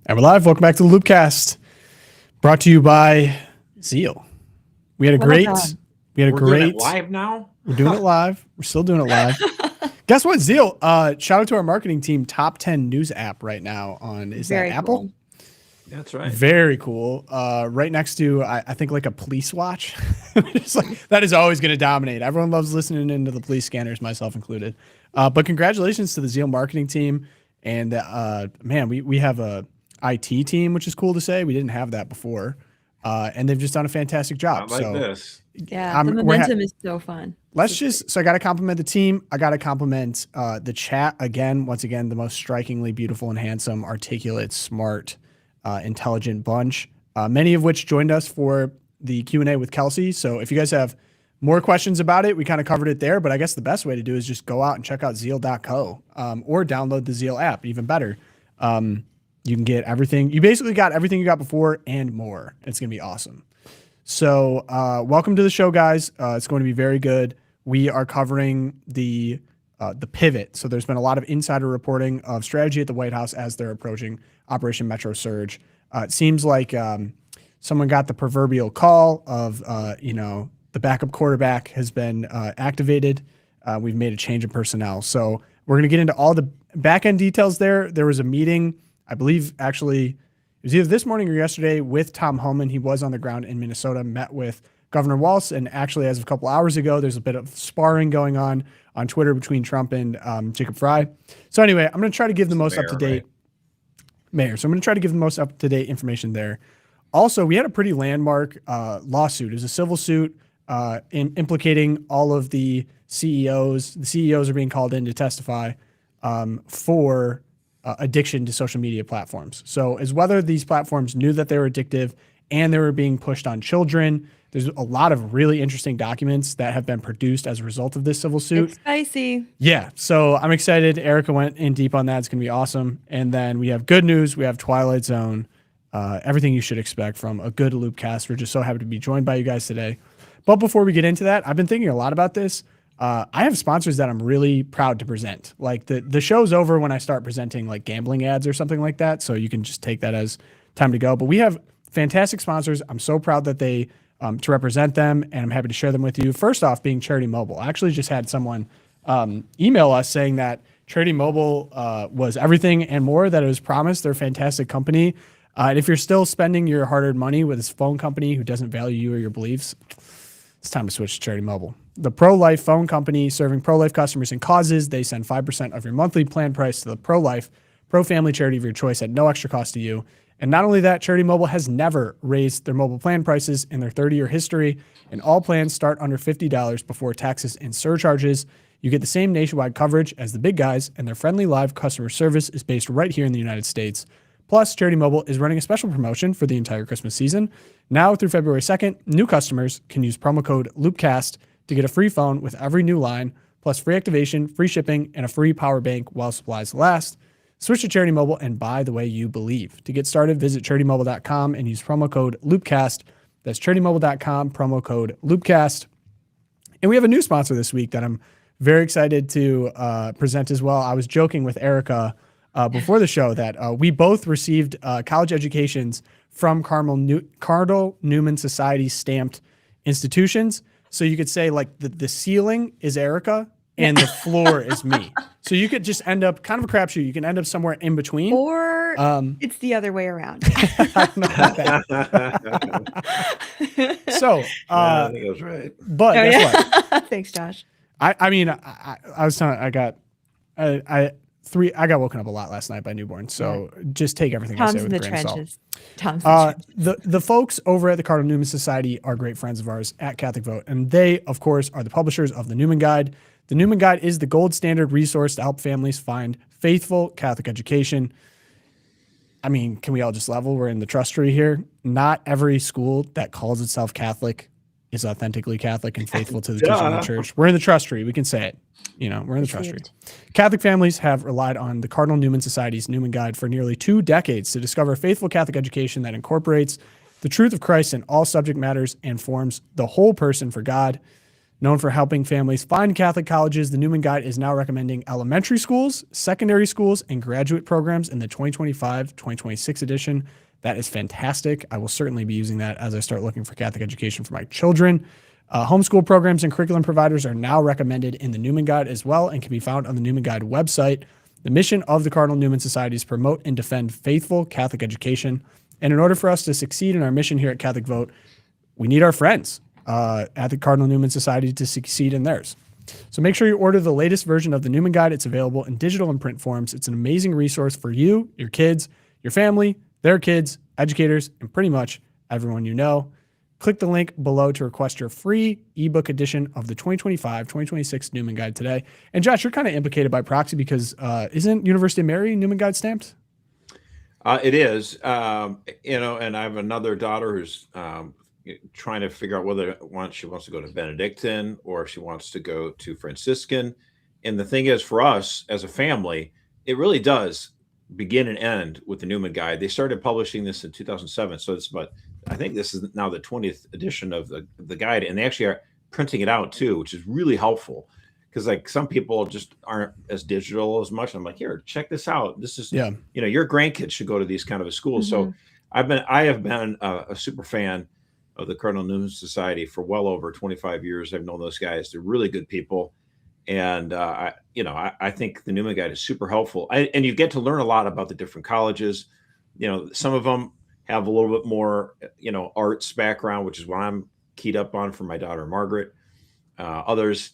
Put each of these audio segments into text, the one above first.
And we're live. Welcome back to the LOOPcast, brought to you by Zeal. We had a great. We're doing it live now. We're doing it live. We're still doing it live. Guess what, Zeal? Shout out to our marketing team. Top 10 news app right now on that Apple? Cool. That's right. Very cool. Right next to I think like a police watch. It's like, that is always going to dominate. Everyone loves listening into the police scanners, myself included. But congratulations to the Zeal marketing team. And man, we have a IT team, which is cool to say. We didn't have that before. And they've just done a fantastic job. Not like this. Yeah, the momentum is so fun. So I got to compliment the team. I got to compliment the chat again. Once again, the most strikingly beautiful and handsome, articulate, smart, intelligent bunch. Many of which joined us for the Q&A with Kelsey. So if you guys have more questions about it, we kind of covered it there. But I guess the best way to do is just go out and check out zeal.co or download the Zeal app. Even better. You can get everything. You basically got everything you got before and more. It's going to be awesome. So welcome to the show, guys. It's going to be very good. We are covering the pivot. So there's been a lot of insider reporting of strategy at the White House as they're approaching Operation Metro Surge. It seems like someone got the proverbial call of, the backup quarterback has been activated. We've made a change in personnel. So we're going to get into all the back end details there. There was a meeting, I believe, actually, it was either this morning or yesterday with Tom Homan. He was on the ground in Minnesota, met with Governor Walz, and actually, as of a couple hours ago, there's a bit of sparring going on Twitter between Trump and Jacob Fry. So anyway, I'm going to try to give the most up-to-date mayor. So I'm going to try to give the most up-to-date information there. Also, we had a pretty landmark lawsuit. It was a civil suit implicating all of the CEOs. The CEOs are being called in to testify for addiction to social media platforms. So as whether these platforms knew that they were addictive and they were being pushed on children. There's a lot of really interesting documents that have been produced as a result of this civil suit. It's spicy. Yeah, so I'm excited. Erica went in deep on that. It's going to be awesome. And then we have good news. We have Twilight Zone. Everything you should expect from a good LOOPcast. We're just so happy to be joined by you guys today. But before we get into that, I've been thinking a lot about this. I have sponsors that I'm really proud to present. Like the show's over when I start presenting like gambling ads or something like that. So you can just take that as time to go. But we have fantastic sponsors. I'm so proud that they to represent them, and I'm happy to share them with you. First off, being Charity Mobile. I actually just had someone email us saying that Charity Mobile was everything and more that it was promised. They're a fantastic company. And if you're still spending your hard-earned money with this phone company who doesn't value you or your beliefs, it's time to switch to Charity Mobile. The pro-life phone company serving pro-life customers and causes. They send 5% of your monthly plan price to the pro-life, pro-family charity of your choice at no extra cost to you. And not only that, Charity Mobile has never raised their mobile plan prices in their 30-year history, and all plans start under $50 before taxes and surcharges. You get the same nationwide coverage as the big guys, and their friendly live customer service is based right here in the United States. Plus, Charity Mobile is running a special promotion for the entire Christmas season. Now through February 2nd, new customers can use promo code LOOPcast to get a free phone with every new line, plus free activation, free shipping, and a free power bank while supplies last. Switch to Charity Mobile and buy the way you believe. To get started, visit CharityMobile.com and use promo code LOOPcast. That's CharityMobile.com, promo code LOOPcast. And we have a new sponsor this week that I'm very excited to present as well. I was joking with Erica before the show that we both received college educations from Cardinal Newman Society stamped institutions. So you could say like the ceiling is Erica and the floor is me. So you could just end up kind of a crapshoot. You can end up somewhere in between. Or it's the other way around. I don't know about that. So I think I was right. But guess what? Thanks, Josh. I mean, I was telling, I got woken up a lot last night by newborns. So just take everything I say with a grain of salt. Tom's in the trenches. The folks over at the Cardinal Newman Society are great friends of ours at CatholicVote, and they, of course, are the publishers of the Newman Guide. The Newman Guide is the gold standard resource to help families find faithful Catholic education. I mean, can we all just level? We're in the trust tree here. Not every school that calls itself Catholic is authentically Catholic and faithful to the teaching of the church. We're in the trust tree. We can say it. We're in the trust tree. Catholic families have relied on the Cardinal Newman Society's Newman Guide for nearly 2 decades to discover a faithful Catholic education that incorporates the truth of Christ in all subject matters and forms the whole person for God. Known for helping families find Catholic colleges, the Newman Guide is now recommending elementary schools, secondary schools, and graduate programs in the 2025-2026 edition. That is fantastic. I will certainly be using that as I start looking for Catholic education for my children. Homeschool programs and curriculum providers are now recommended in the Newman Guide as well and can be found on the Newman Guide website. The mission of the Cardinal Newman Society is promote and defend faithful Catholic education. And in order for us to succeed in our mission here at Catholic Vote, we need our friends at the Cardinal Newman Society to succeed in theirs. So make sure you order the latest version of the Newman Guide. It's available in digital and print forms. It's an amazing resource for you, your kids, your family, their kids, educators, and pretty much everyone you know. Click the link below to request your free ebook edition of the 2025-2026 Newman Guide today. And Josh, you're kind of implicated by proxy because isn't University of Mary Newman Guide stamped? It is, and I have another daughter who's trying to figure out whether she wants to go to Benedictine or if she wants to go to Franciscan. And the thing is, for us as a family, it really does begin and end with the Newman Guide. They started publishing this in 2007. So it's I think this is now the 20th edition of the guide. And they actually are printing it out too, which is really helpful. Because like some people just aren't as digital as much. I'm like, here, check this out. This is, your grandkids should go to these kind of a schools. So I have been a super fan of the Cardinal Newman Society for well over 25 years. I've known those guys. They're really good people. And, I think the Newman Guide is super helpful. And you get to learn a lot about the different colleges. Some of them have a little bit more, arts background, which is what I'm keyed up on for my daughter, Margaret. Others,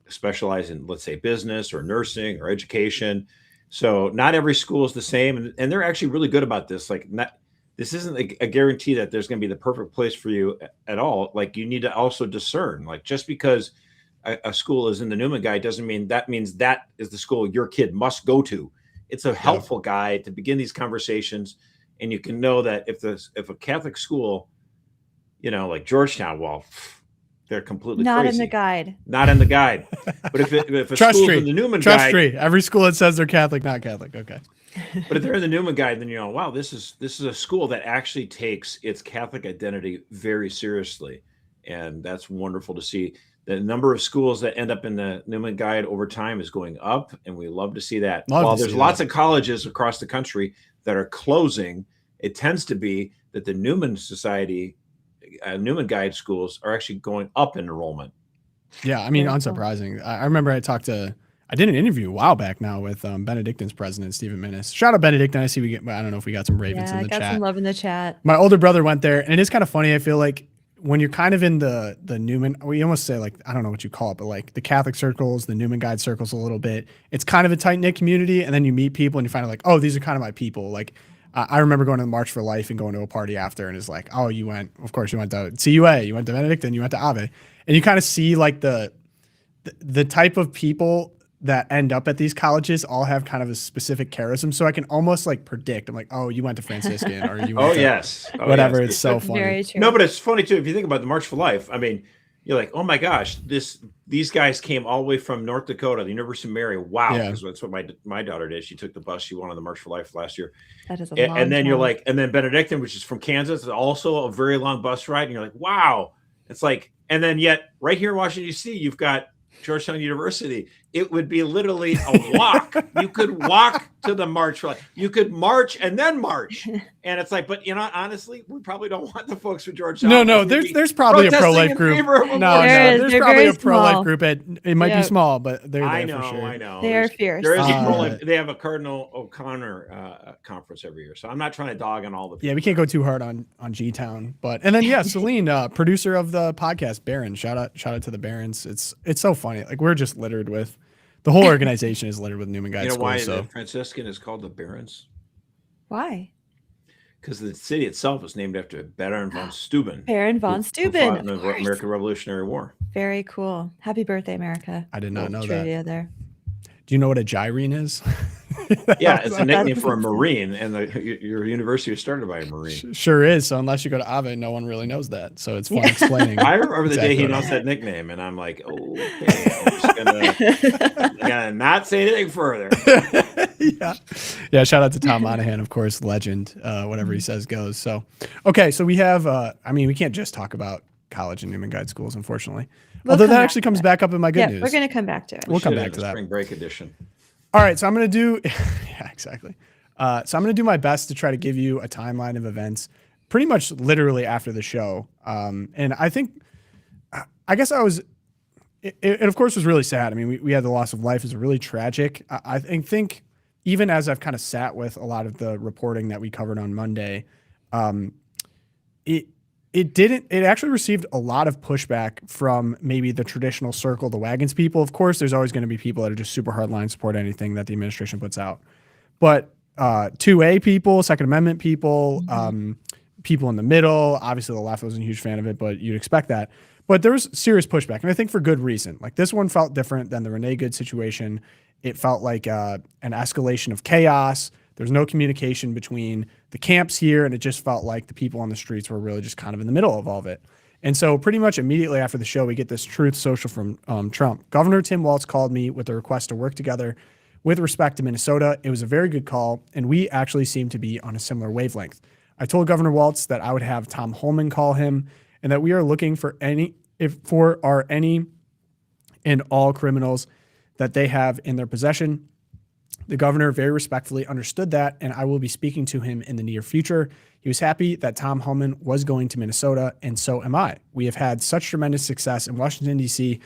specialize in, let's say, business or nursing or education. So not every school is the same. And they're actually really good about this. This isn't a guarantee that there's going to be the perfect place for you at all. Like, you need to also discern, like, just because a school is in the Newman Guide doesn't mean that means that is the school your kid must go to. It's a helpful guide to begin these conversations. And you can know that if a Catholic school, like Georgetown, well, they're completely not crazy. in the guide. Not in the guide. But if a school's in the Newman Trust Guide, tree. Every school that says they're Catholic, not Catholic. Okay. But if they're in the Newman Guide, then wow, this is a school that actually takes its Catholic identity very seriously, and that's wonderful to see. The number of schools that end up in the Newman Guide over time is going up, and we love to see that. While there's lots of colleges across the country that are closing, it tends to be that the Newman Society, Newman Guide schools are actually going up in enrollment. Yeah, I mean, unsurprising. I remember I did an interview a while back now with Benedictine's president, Stephen Minnis. Shout out Benedictine. I see I don't know if we got some Ravens in the chat. Yeah, got some love in the chat. My older brother went there, and it is kind of funny. I feel like when you're kind of in the Newman, we almost say, like, I don't know what you call it, but like the Catholic circles, the Newman Guide circles a little bit, it's kind of a tight-knit community, and then you meet people and you find out, like, oh, these are kind of my people. Like, I remember going to the March for Life and going to a party after, and it's like, oh, you went to CUA, you went to Benedictine, you went to Ave, and you kind of see like the type of people that end up at these colleges all have kind of a specific charism. So I can almost like predict. I'm like, oh, you went to Franciscan or you went to whatever. Yes. It's so funny. Very true. No, but it's funny too. If you think about the March for Life, I mean, you're like, oh my gosh, these guys came all the way from North Dakota, the University of Mary. Wow. Because that's what my daughter did. She took the bus. She went on the March for Life last year. That is a long and then time. you're like, and then Benedictine, which is from Kansas, is also a very long bus ride. And you're like, wow. It's like, and then yet right here in Washington, D.C., you've got Georgetown University. It would be literally a walk. You could walk to the March for Life. You could march and then march. And it's like, but honestly, we probably don't want the folks from Georgetown. No, there's probably a pro-life group. There's probably a pro-life group. It might be small, but they're there for sure. I know. They are fierce. There is a pro-life. They have a Cardinal O'Connor conference every year. So I'm not trying to dog on all the people. Yeah, we can't go too hard on G-Town. And then Celine, producer of the podcast, Barron. Shout out to the Barons. It's so funny. Like, we're just littered with, the whole organization is littered with Newman Guide schools. Why the Franciscan is called the Barons? Why? Because the city itself is named after Baron von Steuben. Baron von Steuben. Who fought in the American Revolutionary War. Very cool. Happy birthday, America. I did not know trivia that. There. Do you know what a gyrene is? Yeah, it's a nickname for a Marine, and your university was started by a Marine. Sure is. So unless you go to Ave, no one really knows that. So it's fun explaining. I remember the day he announced that nickname, and I'm like, okay, I'm just gonna not say anything further. Yeah. Shout out to Tom Monahan, of course, legend. Whatever he says goes. So, okay, so we have. We can't just talk about college and Newman Guide schools, unfortunately. We'll Although come that back actually to comes that. back up in my good Yeah, news. we're going to come back to it. We'll come Should back have to a that. spring break edition. All right, so I'm going to do, yeah, exactly. So I'm going to do my best to try to give you a timeline of events pretty much literally after the show. And I think, I guess it of course was really sad. I mean, we had the loss of life. It was really tragic. I think even as I've kind of sat with a lot of the reporting that we covered on Monday, it actually received a lot of pushback from maybe the traditional circle, the wagons people. Of course, there's always going to be people that are just super hardline, support anything that the administration puts out. But 2A people, Second Amendment people, people in the middle, obviously the left wasn't a huge fan of it, but you'd expect that. But there was serious pushback, and I think for good reason. Like this one felt different than the Renee Good situation. It felt like an escalation of chaos. There's no communication between the camps here, and it just felt like the people on the streets were really just kind of in the middle of all of it. And so pretty much immediately after the show, we get this Truth Social from Trump. Governor Tim Walz called me with a request to work together with respect to Minnesota. It was a very good call, and we actually seem to be on a similar wavelength. I told Governor Walz that I would have Tom Homan call him, and that we are looking for any and all criminals that they have in their possession. The governor very respectfully understood that, and I will be speaking to him in the near future. He was happy that Tom Homan was going to Minnesota, and so am I. We have had such tremendous success in Washington, D.C.,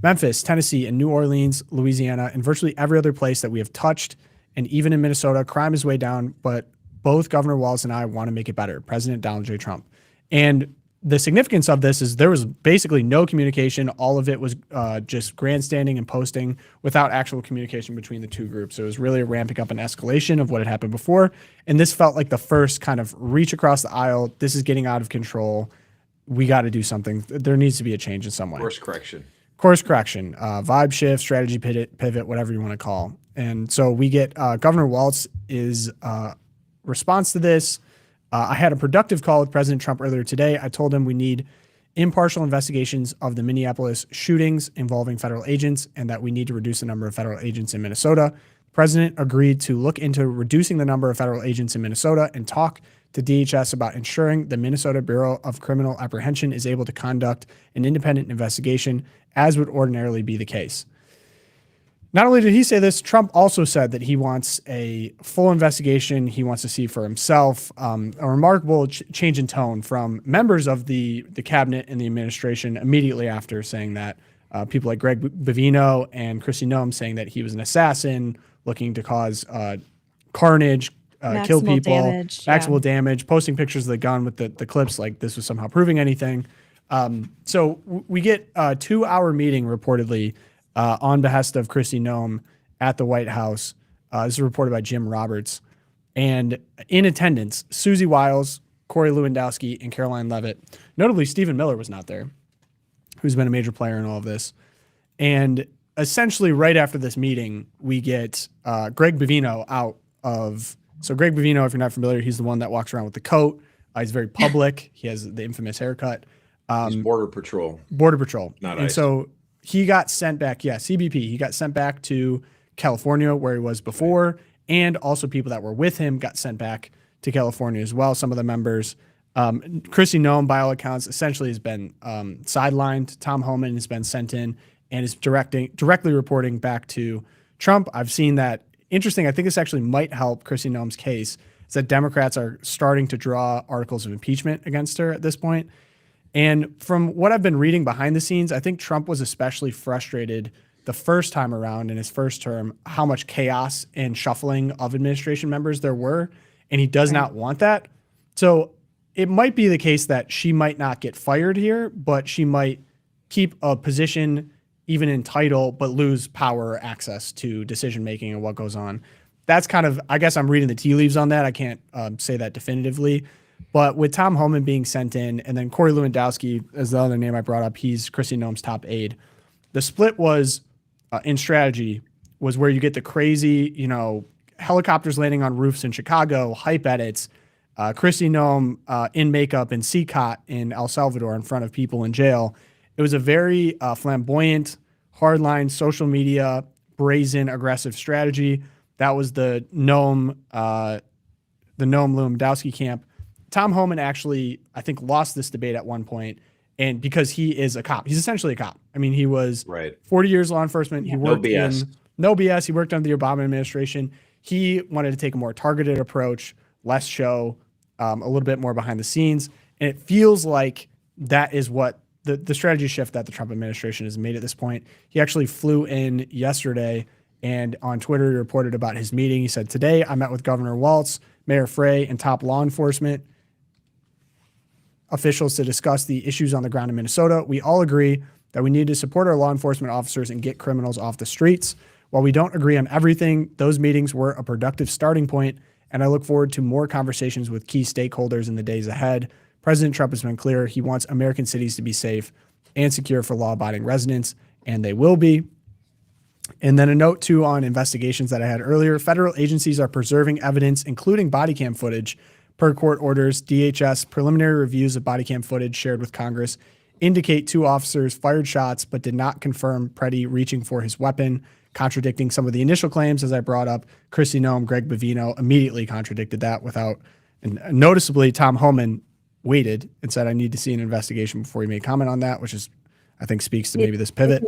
Memphis, Tennessee, and New Orleans, Louisiana, and virtually every other place that we have touched. And even in Minnesota, crime is way down, but both Governor Walz and I want to make it better. President Donald J. Trump. And the significance of this is there was basically no communication. All of it was just grandstanding and posting without actual communication between the two groups. So it was really ramping up an escalation of what had happened before. And this felt like the first kind of reach across the aisle. This is getting out of control. We got to do something. There needs to be a change in some way. Course correction, vibe shift, strategy pivot, whatever you want to call. And so we get Governor Walz's response to this. I had a productive call with President Trump earlier today. I told him we need impartial investigations of the Minneapolis shootings involving federal agents and that we need to reduce the number of federal agents in Minnesota. The president agreed to look into reducing the number of federal agents in Minnesota and talk to DHS about ensuring the Minnesota Bureau of Criminal Apprehension is able to conduct an independent investigation as would ordinarily be the case. Not only did he say this, Trump also said that he wants a full investigation. He wants to see for himself. A remarkable change in tone from members of the cabinet and the administration immediately after saying that. People like Greg Bovino and Noem saying that he was an assassin looking to cause carnage, kill people, maximal damage, posting pictures of the gun with the clips like this was somehow proving anything. So we get a 2-hour meeting reportedly on behest of Noem at the White House. This is reported by Jim Roberts. And in attendance, Susie Wiles, Corey Lewandowski, and Caroline Levitt. Notably, Stephen Miller was not there, who's been a major player in all of this. And essentially right after this meeting, we get Greg Bovino out of... So Greg Bovino, if you're not familiar, he's the one that walks around with the coat. He's very public. He has the infamous haircut. He's Border Patrol. Not ICE. So he got sent back, CBP. He got sent back to California where he was before, and also people that were with him got sent back to California as well, some of the members. Noem, by all accounts, essentially has been sidelined. Tom Homan has been sent in and is directly reporting back to Trump. I've seen that. Interesting, I think this actually might help Noem's case, is that Democrats are starting to draw articles of impeachment against her at this point. And from what I've been reading behind the scenes, I think Trump was especially frustrated the first time around in his first term, how much chaos and shuffling of administration members there were. And he does not want that. So it might be the case that she might not get fired here, but she might keep a position even in title, but lose power or access to decision-making and what goes on. That's kind of, I guess I'm reading the tea leaves on that. I can't say that definitively. But with Tom Homan being sent in, and then Corey Lewandowski as the other name I brought up, he's Noem's top aide. The split was in strategy was where you get the crazy, helicopters landing on roofs in Chicago, hype edits, Noem in makeup and CCOT in El Salvador in front of people in jail. It was a very flamboyant, hardline, social media, brazen, aggressive strategy. That was the Noem Lewandowski camp. Tom Homan actually, I think, lost this debate at one point And because he is a cop, he's essentially a cop. I mean, he was Right. 40 years law enforcement. He No worked BS. no BS. He worked under the Obama administration. He wanted to take a more targeted approach, less show, a little bit more behind the scenes. And it feels like that is what the strategy shift that the Trump administration has made at this point. He actually flew in yesterday, and on Twitter he reported about his meeting. He said, "Today I met with Governor Walz, Mayor Frey, and top law enforcement officials to discuss the issues on the ground in Minnesota. We all agree that we need to support our law enforcement officers and get criminals off the streets. While we don't agree on everything, those meetings were a productive starting point, and I look forward to more conversations with key stakeholders in the days ahead. President Trump has been clear he wants American cities to be safe and secure for law-abiding residents, and they will be." And then a note, too, on investigations that I had earlier. Federal agencies are preserving evidence, including body cam footage, per court orders. DHS preliminary reviews of body cam footage shared with Congress indicate 2 officers fired shots but did not confirm Preddy reaching for his weapon, contradicting some of the initial claims, as I brought up. Kristi Noem, Greg Bovino immediately contradicted that and noticeably, Tom Homan waited and said, "I need to see an investigation before he made comment on that," which is, I think, speaks to maybe this pivot.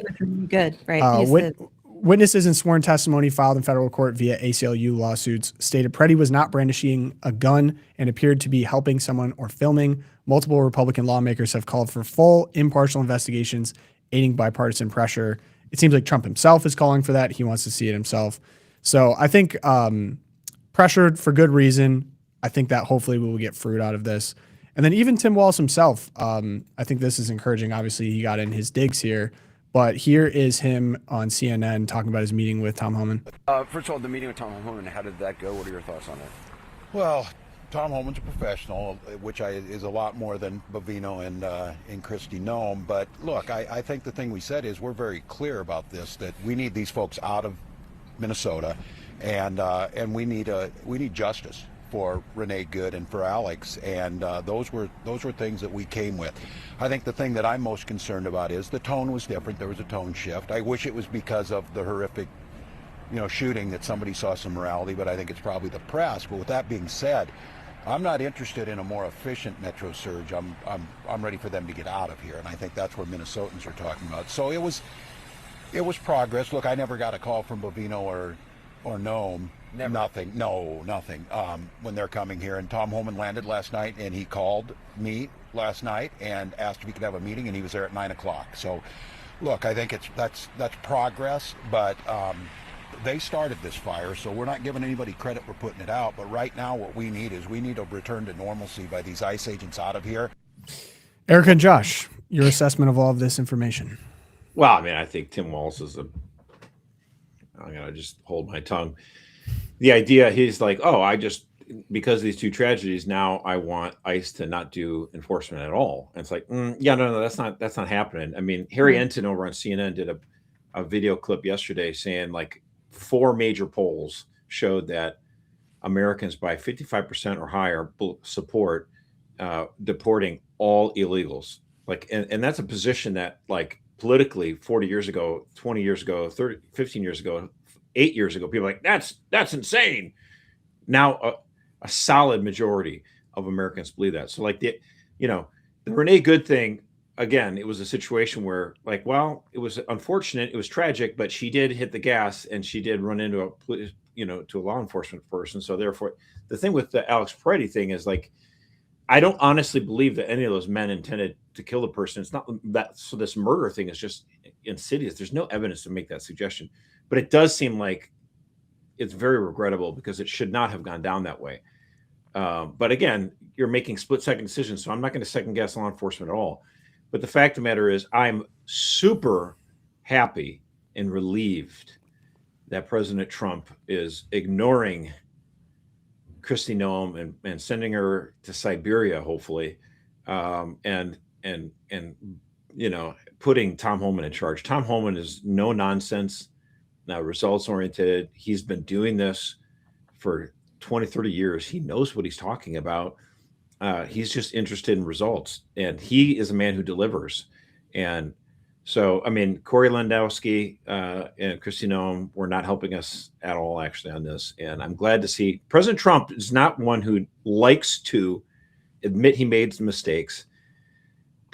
Good, right? Witnesses in sworn testimony filed in federal court via ACLU lawsuits stated Preddy was not brandishing a gun and appeared to be helping someone or filming. Multiple Republican lawmakers have called for full, impartial investigations, aiding bipartisan pressure. It seems like Trump himself is calling for that. He wants to see it himself. So I think pressured for good reason. I think that hopefully we will get fruit out of this. And then even Tim Walz himself, I think this is encouraging. Obviously, he got in his digs here. But here is him on CNN talking about his meeting with Tom Homan. First of all, the meeting with Tom Homan, how did that go? What are your thoughts on it? Well, Tom Homan's a professional, which is a lot more than Bovino and Kristi Noem. But look, I think the thing we said is we're very clear about this, that we need these folks out of Minnesota, and we need justice for Renee Good and for Alex, and those were things that we came with. I think the thing that I'm most concerned about is the tone was different. There was a tone shift. I wish it was because of the horrific, shooting that somebody saw some morality, but I think it's probably the press. But with that being said, I'm not interested in a more efficient Metro surge. I'm ready for them to get out of here, and I think that's where Minnesotans are talking about. So it was progress. Look, I never got a call from Bovino or Noem. Never. Nothing. When they're coming here, and Tom Homan landed last night, and he called me last night and asked if he could have a meeting, and he was there at 9:00. So, look, I think that's progress, but they started this fire, so we're not giving anybody credit for putting it out. But right now, what we need a return to normalcy by these ICE agents out of here. Erica and Josh, your assessment of all of this information. Well, I mean, I think Tim Walz is I'm going to just hold my tongue. The idea, he's like, because of these 2 tragedies, now I want ICE to not do enforcement at all. And it's like, no, that's not happening. I mean, Harry Enton over on CNN did a video clip yesterday saying like 4 major polls showed that Americans by 55% or higher support deporting all illegals. Like, and that's a position that like politically 40 years ago, 20 years ago, 30, 15 years ago, 8 years ago, people were like, that's insane. Now a solid majority of Americans believe that. So like the Renee Good thing, again, it was a situation where like, well, it was unfortunate. It was tragic, but she did hit the gas and she did run into to a law enforcement person. So therefore the thing with the Alex Preddy thing is like, I don't honestly believe that any of those men intended to kill the person. It's not that. So this murder thing is just insidious. There's no evidence to make that suggestion, but it does seem like it's very regrettable because it should not have gone down that way. But again, you're making split-second decisions, so I'm not going to second-guess law enforcement at all. But the fact of the matter is I'm super happy and relieved that President Trump is ignoring Kristi Noem and sending her to Siberia, hopefully, and putting Tom Homan in charge. Tom Homan is no nonsense, results oriented. He's been doing this for 20, 30 years. He knows what he's talking about. He's just interested in results, and he is a man who delivers. And so, I mean, Corey Lewandowski and Kristi Noem were not helping us at all, actually, on this. And I'm glad to see President Trump is not one who likes to admit he made some mistakes.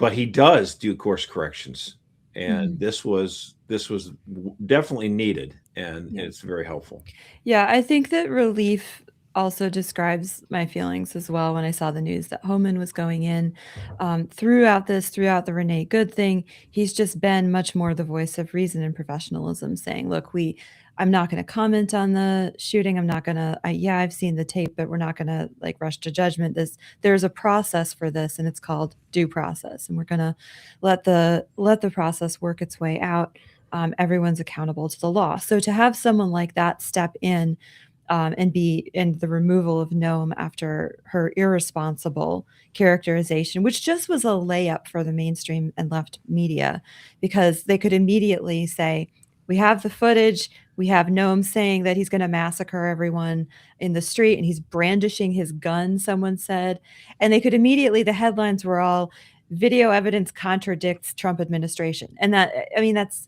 but he does do course corrections, and this was definitely needed, and it's very helpful. Yeah, I think that relief also describes my feelings as well when I saw the news that Homan was going in. Throughout the Renee Good thing, he's just been much more the voice of reason and professionalism, saying, look, I'm not going to comment on the shooting. I'm not going to, yeah, I've seen the tape, but we're not going to like rush to judgment. There's a process for this, and it's called due process. And we're going to let the process work its way out. Everyone's accountable to the law. So to have someone like that step in and be in the removal of Noem after her irresponsible characterization, which just was a layup for the mainstream and left media, because they could immediately say, we have the footage. We have Noem saying that he's going to massacre everyone in the street, and he's brandishing his gun, someone said. And they could immediately, the headlines were all, video evidence contradicts Trump administration. And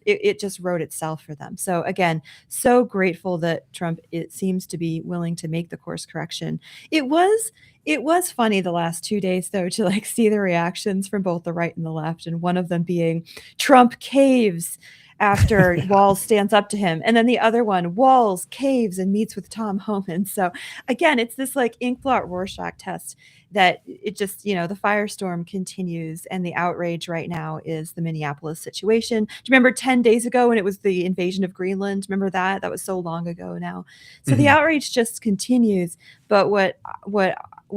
it just wrote itself for them. So again, so grateful that Trump, it seems to be willing to make the course correction. It was funny the last 2 days, though, to like see the reactions from both the right and the left. And one of them being Trump caves after Walz stands up to him. And then the other one, Walz caves and meets with Tom Homan. So again, it's this like inkblot Rorschach test that it just, the firestorm continues, and the outrage right now is the Minneapolis situation. Do you remember 10 days ago when it was the invasion of Greenland? Remember that? That was so long ago now. So the outrage just continues. But what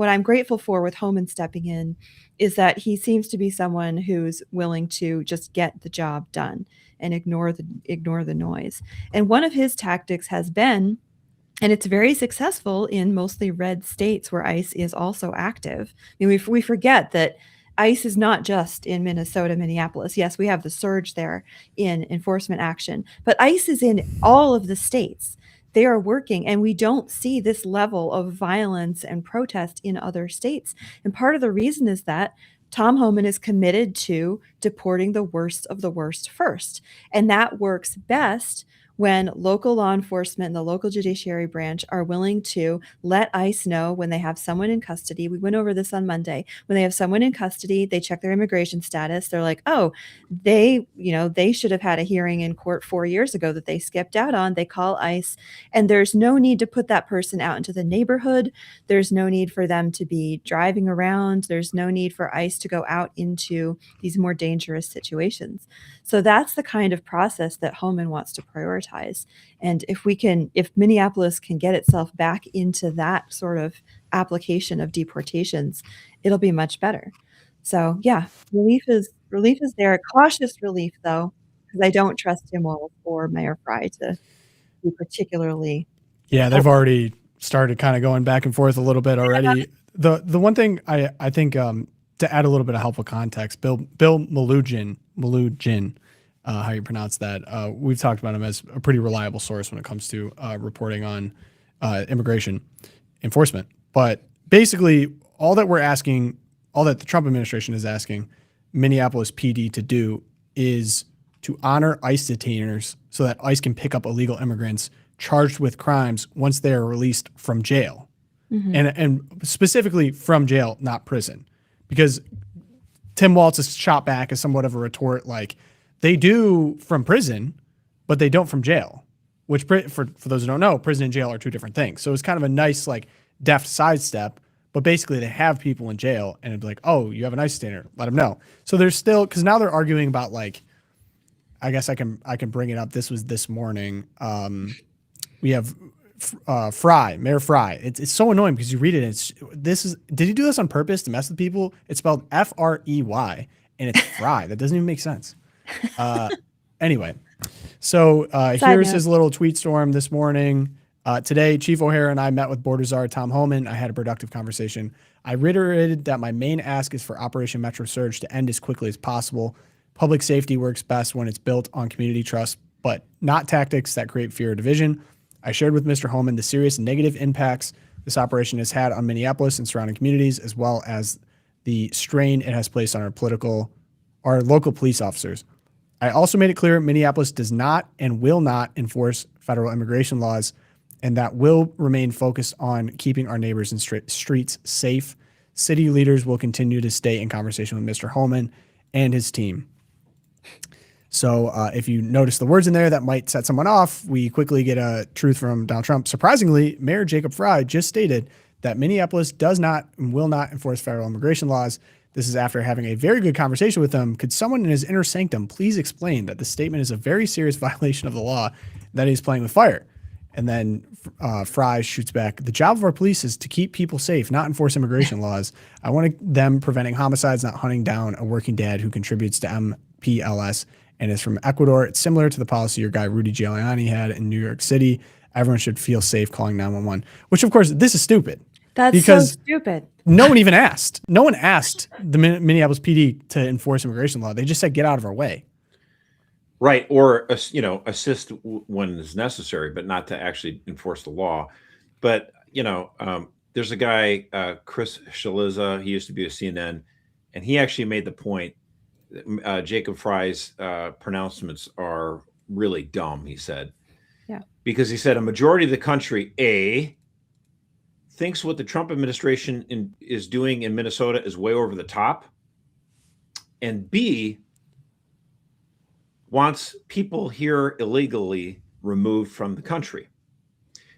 I'm grateful for with Homan stepping in is that he seems to be someone who's willing to just get the job done and ignore the noise. And one of his tactics has been, and it's very successful in mostly red states where ICE is also active. I mean, we forget that ICE is not just in Minnesota, Minneapolis. Yes, we have the surge there in enforcement action, but ICE is in all of the states. They are working, and we don't see this level of violence and protest in other states. And part of the reason is that Tom Homan is committed to deporting the worst of the worst first. And that works best when local law enforcement and the local judiciary branch are willing to let ICE know when they have someone in custody. We went over this on Monday. When they have someone in custody, they check their immigration status. They're like, oh, they should have had a hearing in court 4 years ago that they skipped out on. They call ICE, and there's no need to put that person out into the neighborhood. There's no need for them to be driving around. There's no need for ICE to go out into these more dangerous situations. So that's the kind of process that Homan wants to prioritize. And if Minneapolis can get itself back into that sort of application of deportations, it'll be much better. So yeah, relief is there. Cautious relief, though, because I don't trust Tim Walz or Mayor Fry to be particularly. Yeah, they've already started kind of going back and forth a little bit already. The one thing I think to add a little bit of helpful context, Bill Malugin, how you pronounce that. We've talked about him as a pretty reliable source when it comes to reporting on immigration enforcement. But basically, all that the Trump administration is asking Minneapolis PD to do is to honor ICE detainers so that ICE can pick up illegal immigrants charged with crimes once they are released from jail. And specifically from jail, not prison. Because Tim Walz has shot back as somewhat of a retort, like, they do from prison, but they don't from jail, which for those who don't know, prison and jail are two different things. So it's kind of a nice, like, deft sidestep, but basically they have people in jail, and it'd be like, oh, you have an ICE detainer, let them know. So there's still, because now they're arguing about, like, I guess I can bring it up. This was this morning. We have Mayor Fry. It's so annoying because you read it and did he do this on purpose to mess with people? It's spelled Frey and it's Fry. That doesn't even make sense. Anyway, so here's his little tweet storm this morning. Today, Chief O'Hara and I met with Border Czar Tom Homan. I had a productive conversation. I reiterated that my main ask is for Operation Metro Surge to end as quickly as possible. Public safety works best when it's built on community trust, but not tactics that create fear or division. I shared with Mr. Homan the serious negative impacts this operation has had on Minneapolis and surrounding communities, as well as the strain it has placed on our local police officers. I also made it clear Minneapolis does not and will not enforce federal immigration laws, and that will remain focused on keeping our neighbors and streets safe. City leaders will continue to stay in conversation with Mr. Homan and his team. So if you notice the words in there that might set someone off, we quickly get a truth from Donald Trump. Surprisingly, Mayor Jacob Fry just stated that Minneapolis does not and will not enforce federal immigration laws. This is after having a very good conversation with him. Could someone in his inner sanctum please explain that the statement is a very serious violation of the law, that he's playing with fire? And then Fry shoots back, the job of our police is to keep people safe, not enforce immigration laws. I want them preventing homicides, not hunting down a working dad who contributes to MPLS and is from Ecuador. It's similar to the policy your guy Rudy Giuliani had in New York City. Everyone should feel safe calling 911, which of course, this is stupid. That's because so stupid. no one even asked. No one asked the Minneapolis PD to enforce immigration law. They just said, get out of our way. Right. Or, assist when is necessary, but not to actually enforce the law. But, there's a guy, Chris Shaliza, he used to be a CNN, and he actually made the point that Jacob Fry's pronouncements are really dumb, he said. Yeah. Because he said a majority of the country, A, thinks what the Trump administration is doing in Minnesota is way over the top, and B, wants people here illegally removed from the country.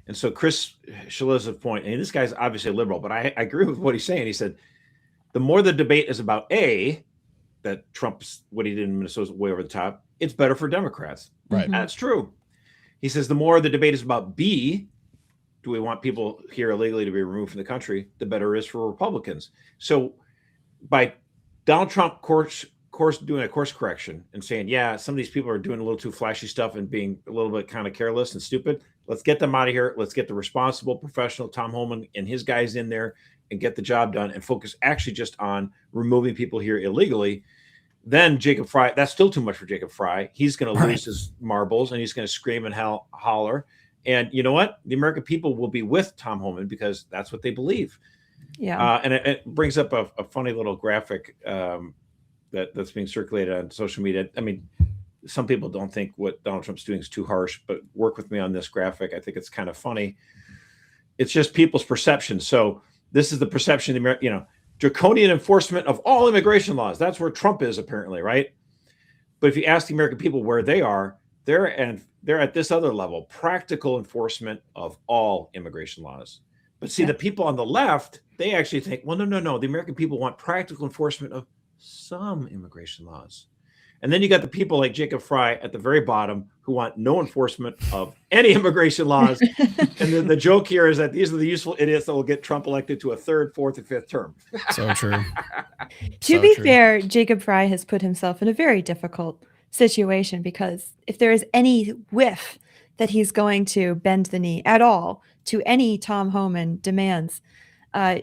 And so Chris Shaliza's point, and this guy's obviously a liberal, but I agree with what he's saying. He said, the more the debate is about A, that Trump's, what he did in Minnesota is way over the top, it's better for Democrats. Right. Mhm. That's true. He says, the more the debate is about B, do we want people here illegally to be removed from the country, the better it is for Republicans. So by Donald Trump doing a course correction and saying, yeah, some of these people are doing a little too flashy stuff and being a little bit kind of careless and stupid, let's get them out of here. Let's get the responsible professional Tom Homan and his guys in there and get the job done and focus actually just on removing people here illegally. Then Jacob Fry, that's still too much for Jacob Fry. He's going to lose his marbles and he's going to scream and holler. And you know what? The American people will be with Tom Homan because that's what they believe. Yeah. And it brings up a funny little graphic that's being circulated on social media. I mean, some people don't think what Donald Trump's doing is too harsh, but work with me on this graphic. I think it's kind of funny. It's just people's perception. So this is the perception, draconian enforcement of all immigration laws. That's where Trump is apparently, right? But if you ask the American people where they are, they're at this other level, practical enforcement of all immigration laws. But see, the people on the left, they actually think, well, no. The American people want practical enforcement of some immigration laws. And then you got the people like Jacob Fry at the very bottom who want no enforcement of any immigration laws. And then the joke here is that these are the useful idiots that will get Trump elected to a third, fourth, and fifth term. So true. To be fair, Jacob Fry has put himself in a very difficult situation because if there is any whiff that he's going to bend the knee at all to any Tom Homan demands,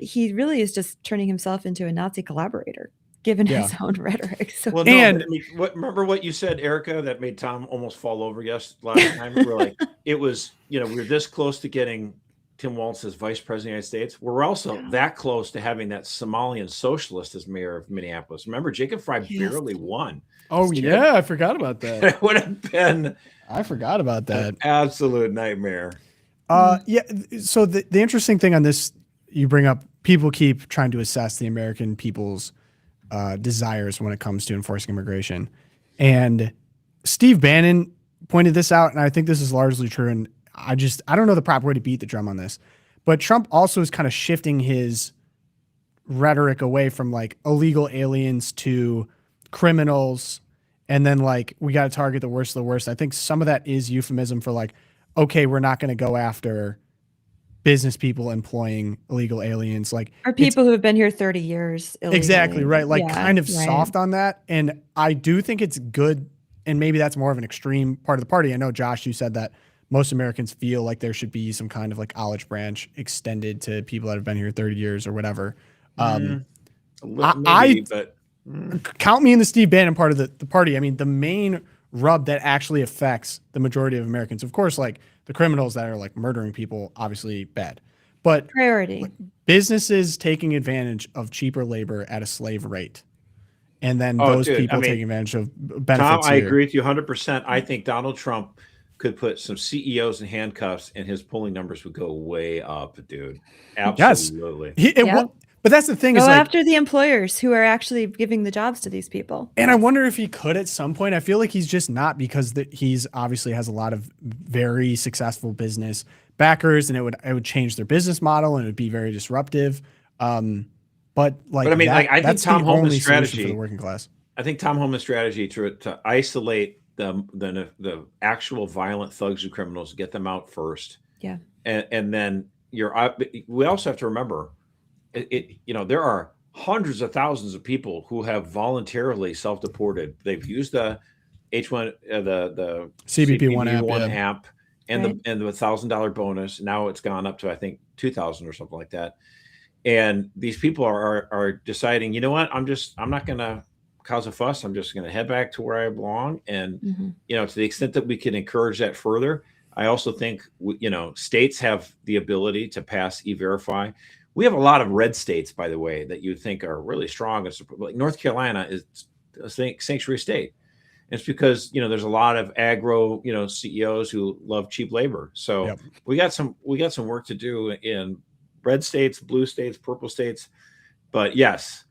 he really is just turning himself into a Nazi collaborator, given his own rhetoric. So, well, remember what you said, Erica, that made Tom almost fall over last time? We're like, it was, we're this close to getting Tim Walz as vice president of the United States. We're also that close to having that Somalian socialist as mayor of Minneapolis. Remember, Jacob Fry barely won. Oh, yeah. I forgot about that. It would have been. I forgot about that. An absolute nightmare. Yeah. So the interesting thing on this, you bring up, people keep trying to assess the American people's desires when it comes to enforcing immigration. And Steve Bannon pointed this out, and I think this is largely true. And I don't know the proper way to beat the drum on this, but Trump also is kind of shifting his rhetoric away from like illegal aliens to criminals. And then like, we got to target the worst of the worst. I think some of that is euphemism for like, okay, we're not going to go after business people employing illegal aliens, like or people who have been here 30 years. Illegally. Exactly. Right. Like kind of soft on that. And I do think it's good. And maybe that's more of an extreme part of the party. I know, Josh, you said that most Americans feel like there should be some kind of like olive branch extended to people that have been here 30 years or whatever. Maybe, but count me in the Steve Bannon part of the party. I mean, the main rub that actually affects the majority of Americans, of course, like the criminals that are like murdering people, obviously bad, but priority businesses taking advantage of cheaper labor at a slave rate. And then those people taking advantage of benefits. Tom, I agree with you 100%. I think Donald Trump could put some CEOs in handcuffs and his polling numbers would go way up, dude. Absolutely. Yes. But that's the thing Go is like, after the employers who are actually giving the jobs to these people. and I wonder if he could at some point. I feel like he's just not, because he's obviously has a lot of very successful business backers, and it would change their business model, and it would be very disruptive. But I mean, I think that's Tom the Homan's only solution strategy for the working class. I think Tom Homan's strategy to isolate the actual violent thugs and criminals, get them out first. Yeah. And then we also have to remember there are hundreds of thousands of people who have voluntarily self-deported. They've used the H1, the CBP1 app and Right. the $1,000 bonus. Now it's gone up to, I think, 2,000 or something like that. And these people are deciding, you know what, I'm not going to cause a fuss. I'm just going to head back to where I belong. And, to the extent that we can encourage that further, I also think, states have the ability to pass E-Verify. We have a lot of red states, by the way, that you think are really strong. Like North Carolina is a sanctuary state. And it's because, there's a lot of agro, CEOs who love cheap labor. So we got some work to do in red states, blue states, purple states. But yes,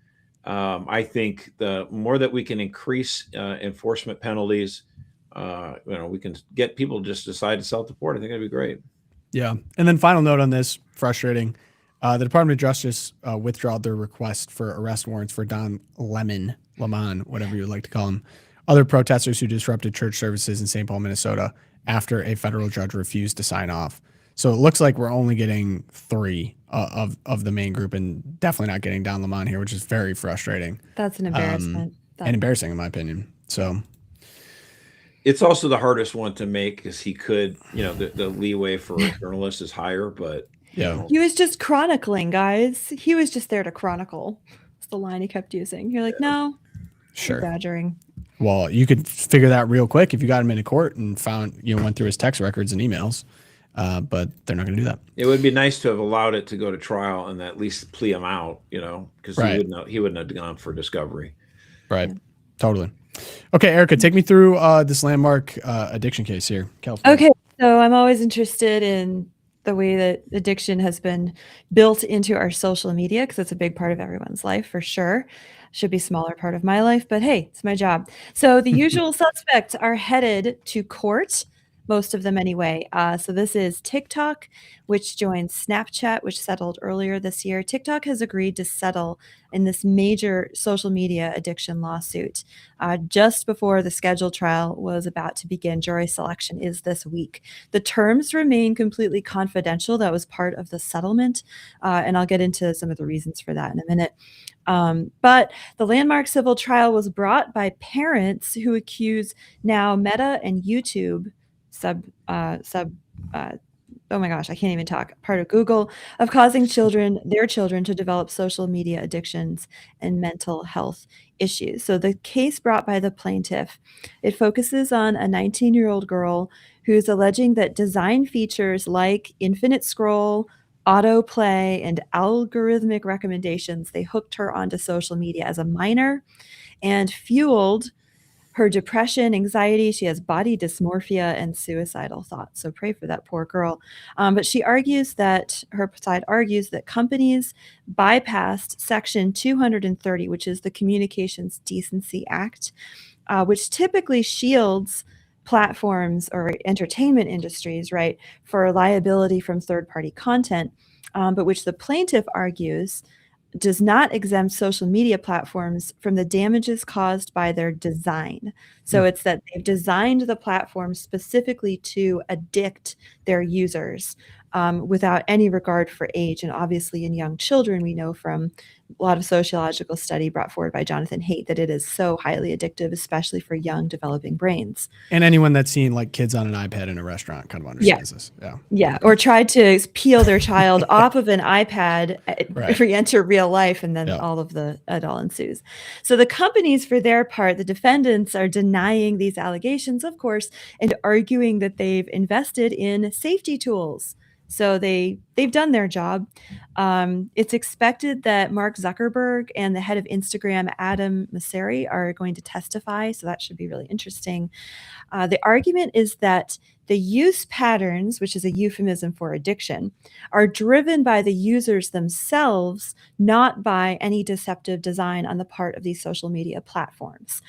I think the more that we can increase enforcement penalties, we can get people to just decide to self-deport. I think that'd be great. Yeah. And then final note on this, frustrating. The Department of Justice withdrew their request for arrest warrants for Don Lemon, whatever you would like to call him, other protesters who disrupted church services in St. Paul, Minnesota, after a federal judge refused to sign off. So it looks like we're only getting 3 of the main group, and definitely not getting Don Lemon here, which is very frustrating. That's an embarrassment. And embarrassing in my opinion. So it's also the hardest one to make, because he could, the leeway for journalists is higher, but he was just chronicling, guys. He was just there to chronicle. That's the line he kept using. You're like, no, sure. Badgering. Well, you could figure that real quick if you got him into court and found, went through his text records and emails. But they're not going to do that. It would be nice to have allowed it to go to trial and at least plea him out, because he wouldn't have gone for discovery. Right. Yeah. Totally. Okay, Erica, take me through this landmark addiction case here, California. Okay, so I'm always interested in the way that addiction has been built into our social media, because it's a big part of everyone's life for sure. Should be a smaller part of my life, but hey, it's my job. So the usual suspects are headed to court. Most of them anyway. So this is TikTok, which joined Snapchat, which settled earlier this year. TikTok has agreed to settle in this major social media addiction lawsuit. Just before the scheduled trial was about to begin, jury selection is this week. The terms remain completely confidential. That was part of the settlement. And I'll get into some of the reasons for that in a minute. But the landmark civil trial was brought by parents who accuse now Meta and YouTube, oh my gosh, I can't even talk, part of Google, of causing their children to develop social media addictions and mental health issues. So the case brought by the plaintiff, it focuses on a 19-year-old girl who's alleging that design features like infinite scroll, autoplay, and algorithmic recommendations, they hooked her onto social media as a minor and fueled her depression, anxiety. She has body dysmorphia and suicidal thoughts. So pray for that poor girl. But her side argues that companies bypassed Section 230, which is the Communications Decency Act, which typically shields platforms or entertainment industries, right, for liability from third-party content, but which the plaintiff argues does not exempt social media platforms from the damages caused by their design. So it's that they've designed the platform specifically to addict their users without any regard for age. And obviously in young children, we know from a lot of sociological study brought forward by Jonathan Haidt that it is so highly addictive, especially for young developing brains. And anyone that's seen like kids on an iPad in a restaurant kind of understands this. Yeah. Or tried to peel their child off of an iPad, re-enter real life, and then all of it all ensues. So the companies, for their part, the defendants, are denying these allegations, of course, and arguing that they've invested in safety tools. So they they've done their job. It's expected that Mark Zuckerberg and the head of Instagram, Adam Mosseri, are going to testify, so that should be really interesting. The argument is that the use patterns, which is a euphemism for addiction, are driven by the users themselves, not by any deceptive design on the part of these social media platforms.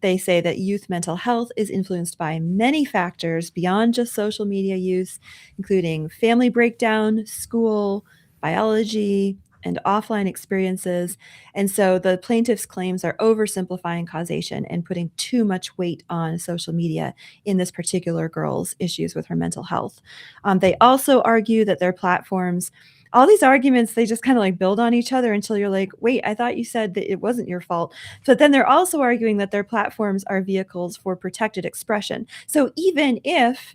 They say that youth mental health is influenced by many factors beyond just social media use, including family breakdown, school, biology, and offline experiences. And so the plaintiff's claims are oversimplifying causation and putting too much weight on social media in this particular girl's issues with her mental health. They also argue that their platforms, all these arguments, they just kind of like build on each other until you're like, wait, I thought you said that it wasn't your fault. But then they're also arguing that their platforms are vehicles for protected expression. So even if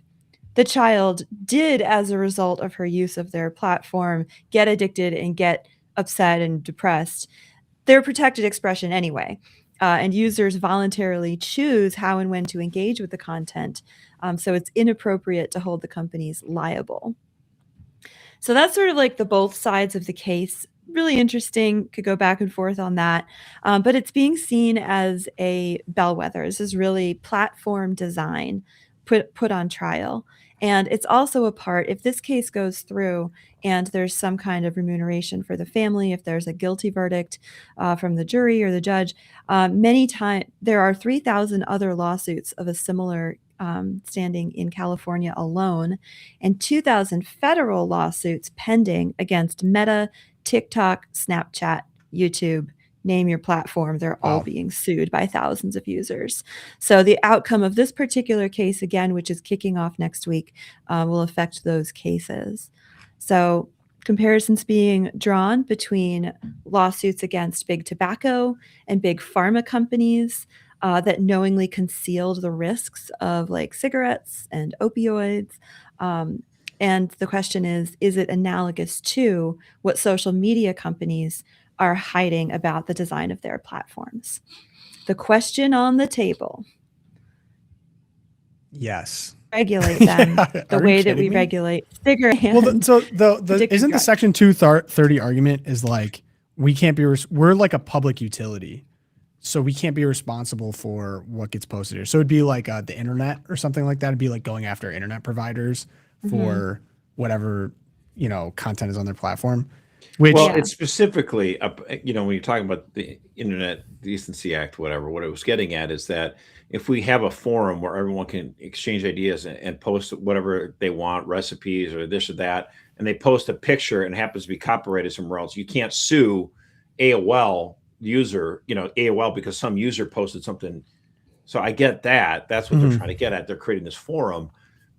the child did, as a result of her use of their platform, get addicted and get upset and depressed, they're protected expression anyway. And users voluntarily choose how and when to engage with the content. So it's inappropriate to hold the companies liable. So that's sort of like the both sides of the case. Really interesting, could go back and forth on that. But it's being seen as a bellwether. This is really platform design put on trial. And it's also a part, if this case goes through and there's some kind of remuneration for the family, if there's a guilty verdict from the jury or the judge, many times there are 3,000 other lawsuits of a similar standing in California alone, and 2,000 federal lawsuits pending against Meta, TikTok, Snapchat, YouTube, name your platform. They're all being sued by thousands of users. So the outcome of this particular case, again, which is kicking off next week, will affect those cases. So comparisons being drawn between lawsuits against big tobacco and big pharma companies that knowingly concealed the risks of like cigarettes and opioids. And the question is it analogous to what social media companies are hiding about the design of their platforms? The question on the table. Yes. Regulate them the way that we me? regulate cigarettes. Well, isn't the Section 230 argument is like, we can't be, we're like a public utility. So we can't be responsible for what gets posted here. So it'd be like the internet or something like that. It'd be like going after internet providers for whatever, content is on their platform. Which, it's specifically, when you're talking about the Internet Decency Act, what it was getting at is that if we have a forum where everyone can exchange ideas and post whatever they want, recipes or this or that, and they post a picture and it happens to be copyrighted somewhere else, you can't sue AOL user, AOL, because some user posted something. So I get that. That's what they're trying to get at. They're creating this forum.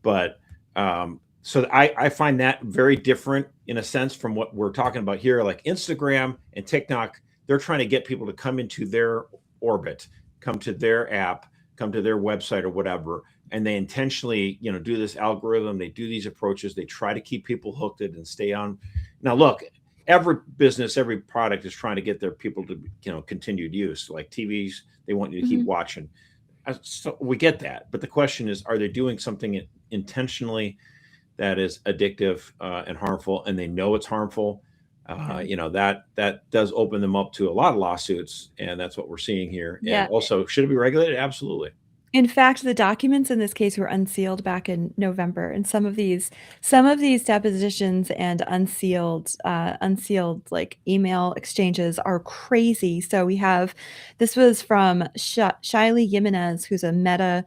But so I find that very different in a sense from what we're talking about here. Like Instagram and TikTok, they're trying to get people to come into their orbit, come to their app, come to their website or whatever. And they intentionally, do this algorithm. They do these approaches. They try to keep people hooked and stay on. Now, look, every business, every product is trying to get their people to, continued use. Like TVs, they want you to keep watching. So we get that. But the question is, are they doing something intentionally that is addictive and harmful, and they know it's harmful? That does open them up to a lot of lawsuits, and that's what we're seeing here. And also, should it be regulated? Absolutely. In fact, the documents in this case were unsealed back in November, and some of these depositions and unsealed like email exchanges are crazy. So this was from Shiley Jimenez, who's a Meta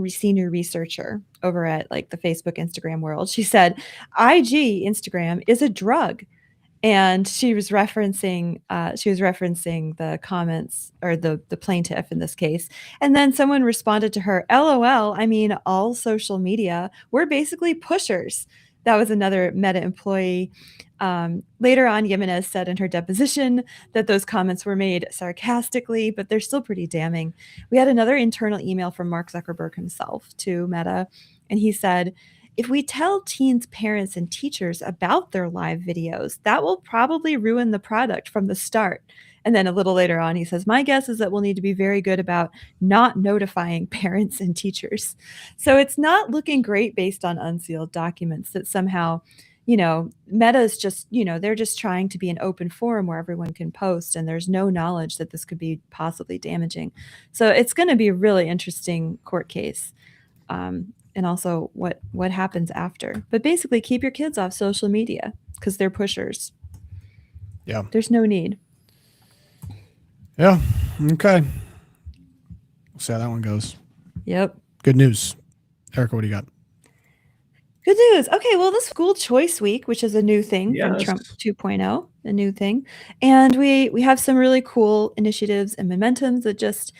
senior researcher over at like the Facebook, Instagram world. She said, IG Instagram is a drug. And she was referencing the comments, or the plaintiff in this case. And then someone responded to her, LOL, I mean, all social media, we're basically pushers. That was another Meta employee. Later on, Jimenez said in her deposition that those comments were made sarcastically, but they're still pretty damning. We had another internal email from Mark Zuckerberg himself to Meta, and he said, if we tell teens, parents, and teachers about their live videos, that will probably ruin the product from the start. And then a little later on, he says, my guess is that we'll need to be very good about not notifying parents and teachers. So it's not looking great based on unsealed documents that somehow, Meta's just, they're just trying to be an open forum where everyone can post, and there's no knowledge that this could be possibly damaging. So it's going to be a really interesting court case. And also what happens after. But basically, keep your kids off social media because they're pushers. Yeah. There's no need. Yeah. Okay. We'll see how that one goes. Yep. Good news. Erica, what do you got? Good news. Okay, well, the School Choice Week, which is a new thing from Yes. Trump 2.0, a new thing. And we have some really cool initiatives and momentums that just,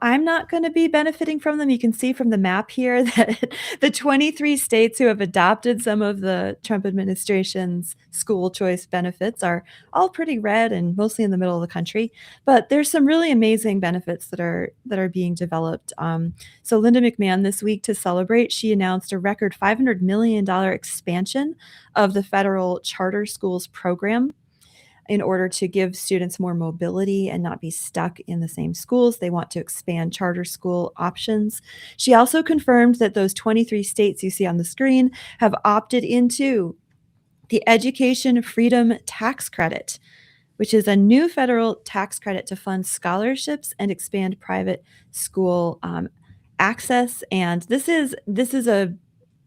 I'm not going to be benefiting from them. You can see from the map here that the 23 states who have adopted some of the Trump administration's school choice benefits are all pretty red and mostly in the middle of the country. But there's some really amazing benefits that are being developed. So Linda McMahon this week, to celebrate, she announced a record $500 million expansion of the federal charter schools program in order to give students more mobility and not be stuck in the same schools. They want to expand charter school options. She also confirmed that those 23 states you see on the screen have opted into the Education Freedom Tax Credit, which is a new federal tax credit to fund scholarships and expand private school access. And this is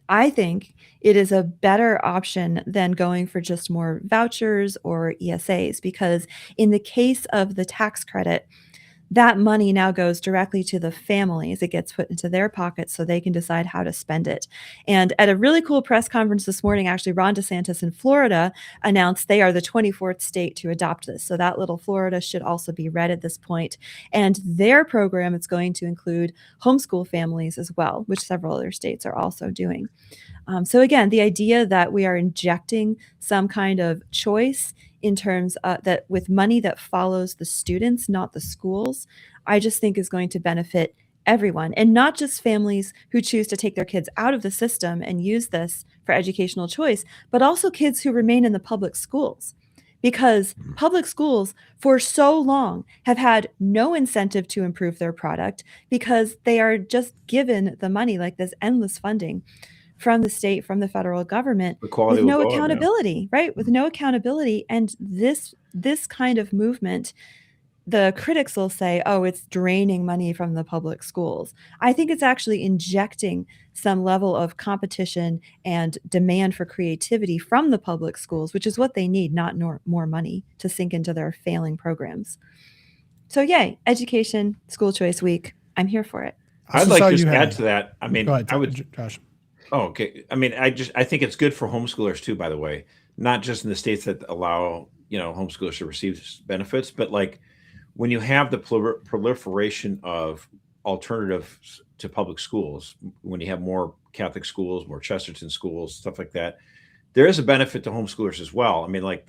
I think it is a better option than going for just more vouchers or ESAs, because in the case of the tax credit, that money now goes directly to the families. It gets put into their pockets so they can decide how to spend it. And at a really cool press conference this morning, actually, Ron DeSantis in Florida announced they are the 24th state to adopt this. So that little Florida should also be red at this point. And their program is going to include homeschool families as well, which several other states are also doing. So again, the idea that we are injecting some kind of choice in terms that with money that follows the students, not the schools, I just think is going to benefit everyone, and not just families who choose to take their kids out of the system and use this for educational choice, but also kids who remain in the public schools. Because public schools for so long have had no incentive to improve their product because they are just given the money, like this endless funding from the state, from the federal government, The quality with no will go up, yeah. accountability, right? With no accountability. And this kind of movement, the critics will say, oh, it's draining money from the public schools. I think it's actually injecting some level of competition and demand for creativity from the public schools, which is what they need, not more money to sink into their failing programs. So yay, education, school choice week. I'm here for it. I'd like to just add to that. I mean, Go ahead, I would, Josh. Oh, okay. I mean, I think it's good for homeschoolers too, by the way, not just in the states that allow, homeschoolers to receive benefits, but like when you have the proliferation of alternatives to public schools, when you have more Catholic schools, more Chesterton schools, stuff like that, there is a benefit to homeschoolers as well. I mean, like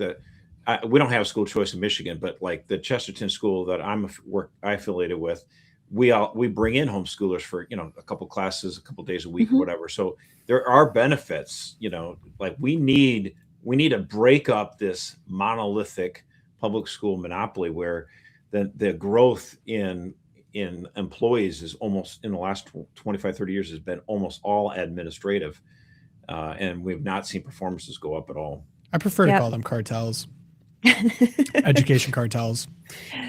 we don't have school choice in Michigan, but like the Chesterton school that I affiliated with, we bring in homeschoolers for a couple classes, a couple days a week, or whatever. So there are benefits. Like we need to break up this monolithic public school monopoly where the growth in employees is almost, in the last 25, 30 years, has been almost all administrative, and we've not seen performances go up at all. I prefer to call them cartels. Education cartels.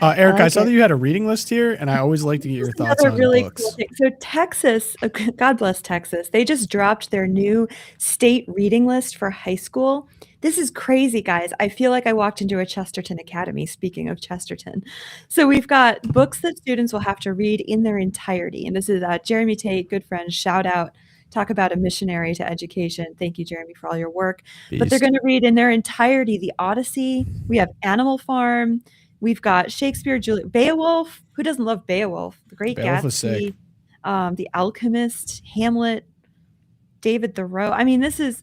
Erica, I saw that you had a reading list here, and I always like to get your thoughts on really books. Cool thing. So Texas, God bless Texas, they just dropped their new state reading list for high school. This is crazy, guys. I feel like I walked into a Chesterton Academy, speaking of Chesterton. So we've got books that students will have to read in their entirety. And this is Jeremy Tate, good friend, shout out. Talk about a missionary to education. Thank you, Jeremy, for all your work. Beast. But they're going to read in their entirety the Odyssey. We have Animal Farm. We've got Shakespeare, Beowulf. Who doesn't love Beowulf? The Great Gatsby, The Alchemist, Hamlet, David Thoreau. I mean, this is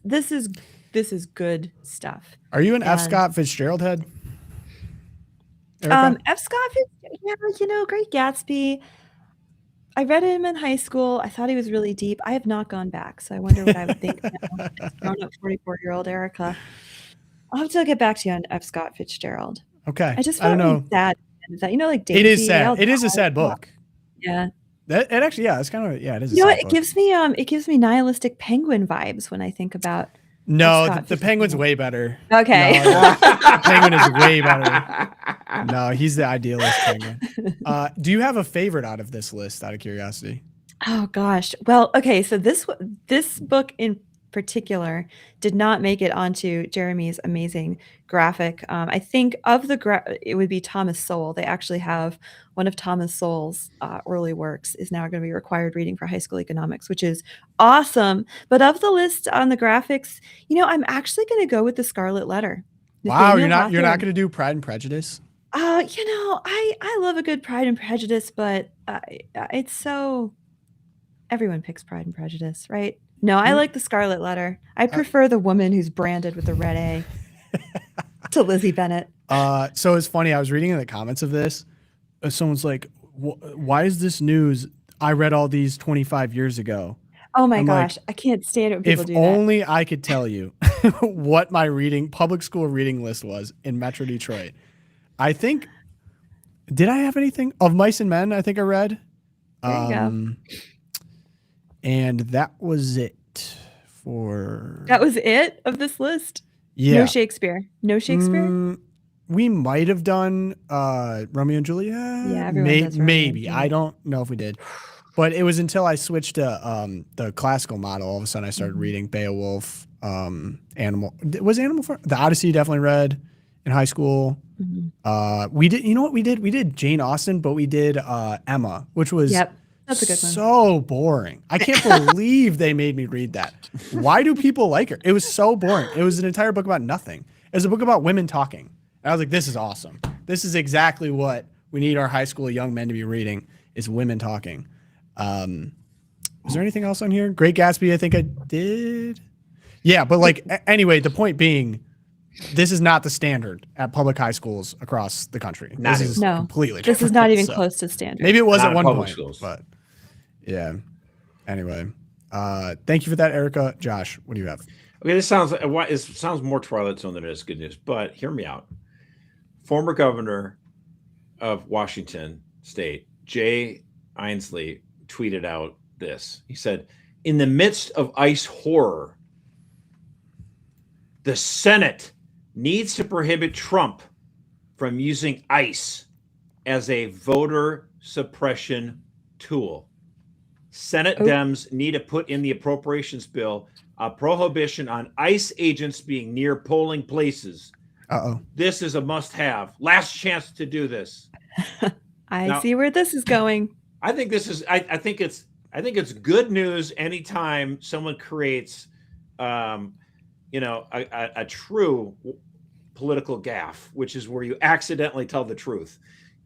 good stuff. Are you an F. Scott Fitzgerald head? F. Scott Fitzgerald, Great Gatsby. I read him in high school. I thought he was really deep. I have not gone back, so I wonder what I would think now. Grown-up 44-year-old Erica. I'll have to get back to you on F. Scott Fitzgerald. Okay. I just don't know. Sad. Like Daisy, it is sad. It is a sad book. Yeah. It actually, it's kind of, it is. You know what? It gives me nihilistic Penguin vibes when I think about No, Scott the Penguin's 51. way better. Okay. No, the Penguin is way better. No, he's the idealist Penguin. Do you have a favorite out of this list, out of curiosity? Oh gosh. Well, okay. So this book in particular did not make it onto Jeremy's amazing graphic. I think of it would be Thomas Sowell. They actually have one of Thomas Sowell's early works is now going to be required reading for high school economics, which is awesome. But of the list on the graphics, I'm actually going to go with The Scarlet Letter. Wow, you're Nathaniel not Hawthorne. going to do Pride and Prejudice? I love a good Pride and Prejudice, but it's so. Everyone picks Pride and Prejudice, right? No, I like The Scarlet Letter. I prefer the woman who's branded with the red A to Lizzie Bennett. So it's funny. I was reading in the comments of this. Someone's like, "Why is this news? I read all these 25 years ago." Oh my I'm gosh, like, I can't stand it when people If do that. only I could tell you what my public school reading list was in Metro Detroit. I think, did I have anything of Mice and Men? I think I read. There you go. And that was it for. That was it of this list. Yeah. No Shakespeare. No Shakespeare. We might have done Romeo and Juliet. Yeah, everyone does Romeo and maybe. Juliet. I don't know if we did. But it was until I switched to the classical model. All of a sudden, I started reading Beowulf, Animal. Was Animal Farm? The Odyssey definitely read in high school. We did. You know what we did? We did Jane Austen, but we did Emma, which was That's a good one. so boring. I can't believe they made me read that. Why do people like her? It was so boring. It was an entire book about nothing. It was a book about women talking. And I was like, this is awesome. This is exactly what we need our high school young men to be reading is women talking. Was there anything else on here? Great Gatsby, I think I did. Yeah, but anyway, the point being, this is not the standard at public high schools across the country. This is completely different. This is not even close to standard. Maybe it was Not at one public point, schools. but yeah. Anyway, thank you for that, Erica. Josh, what do you have? Okay, it sounds more Twilight Zone than it is good news, but hear me out. Former governor of Washington State, Jay Inslee, tweeted out this. He said, "In the midst of ICE horror, the Senate needs to prohibit Trump from using ICE as a voter suppression tool. Senate Dems need to put in the appropriations bill a prohibition on ICE agents being near polling places. This is a must-have. Last chance to do this." I see where this is going. I think this is. I think it's good news anytime someone creates, a true political gaffe, which is where you accidentally tell the truth.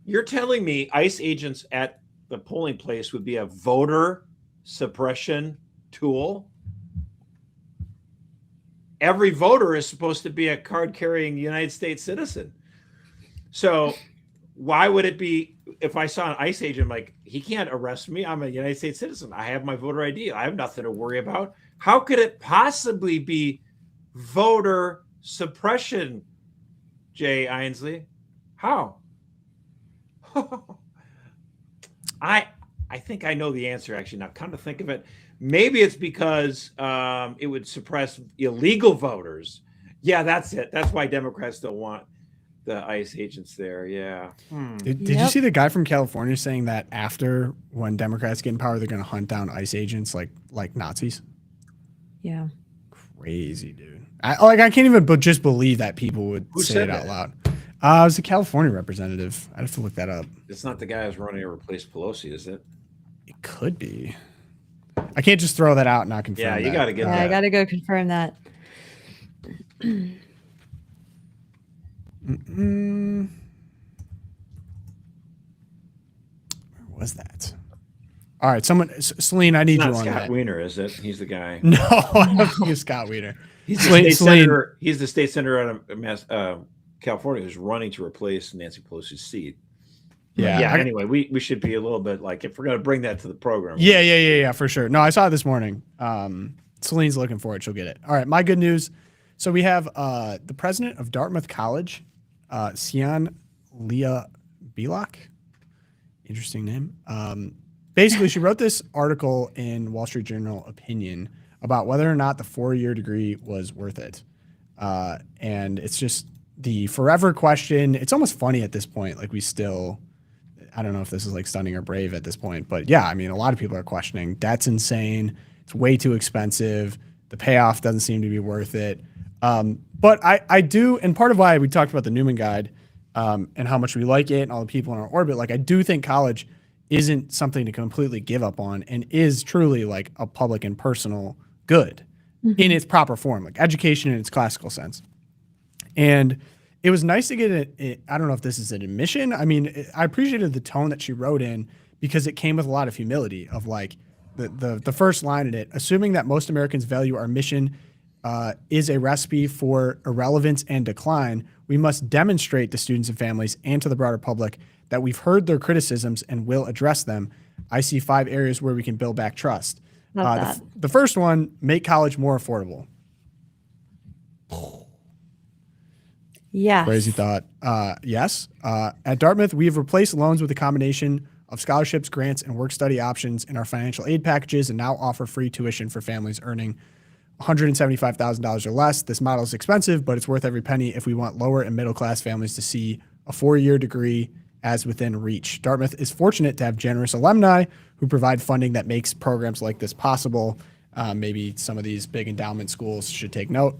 You're telling me ICE agents at the polling place would be a voter suppression tool? Every voter is supposed to be a card-carrying United States citizen. So why would it be, if I saw an ICE agent, like, he can't arrest me. I'm a United States citizen. I have my voter ID. I have nothing to worry about. How could it possibly be voter suppression, Jay Inslee? How? I think I know the answer, actually. Now, come to think of it, maybe it's because it would suppress illegal voters. Yeah, that's it. That's why Democrats don't want the ICE agents there. Yeah. Did you see the guy from California saying that after, when Democrats get in power, they're going to hunt down ICE agents like Nazis? Yeah. Crazy, dude. I can't even just believe that people would say it out loud. It was a California representative. I'd have to look that up. It's not the guy who's running to replace Pelosi, is it? It could be. I can't just throw that out and not confirm. Yeah, you got to get that. that. I got to go confirm that. Where was that? All right, Celine, I need you on Scott that. Wiener, is it? He's the guy. No, I don't think it's Scott Wiener. He's the state senator. He's the state senator out of California who's running to replace Nancy Pelosi's seat. Yeah. Anyway, we should be a little bit like, if we're going to bring that to the program. Yeah, for sure. No, I saw it this morning. Celine's looking for it. She'll get it. All right, my good news. So we have the president of Dartmouth College, Sian Leah Belak. Interesting name. Basically, she wrote this article in Wall Street Journal Opinion about whether or not the 4-year degree was worth it. And it's just the forever question. It's almost funny at this point. Like I don't know if this is like stunning or brave at this point, but yeah, I mean, a lot of people are questioning. Debt's insane. It's way too expensive. The payoff doesn't seem to be worth it. But I do, and part of why we talked about the Newman Guide and how much we like it and all the people in our orbit, like I do think college isn't something to completely give up on and is truly like a public and personal good in its proper form, like education in its classical sense. And it was nice to get I don't know if this is an admission. I mean, I appreciated the tone that she wrote in because it came with a lot of humility of like the first line in it, assuming that most Americans value our mission is a recipe for irrelevance and decline, we must demonstrate to students and families and to the broader public that we've heard their criticisms and will address them. I see 5 areas where we can build back trust. The first one, make college more affordable. Yeah. Crazy thought. Yes. At Dartmouth, we have replaced loans with a combination of scholarships, grants, and work study options in our financial aid packages and now offer free tuition for families earning $175,000 or less. This model is expensive, but it's worth every penny if we want lower and middle class families to see a 4-year degree as within reach. Dartmouth is fortunate to have generous alumni who provide funding that makes programs like this possible. Maybe some of these big endowment schools should take note.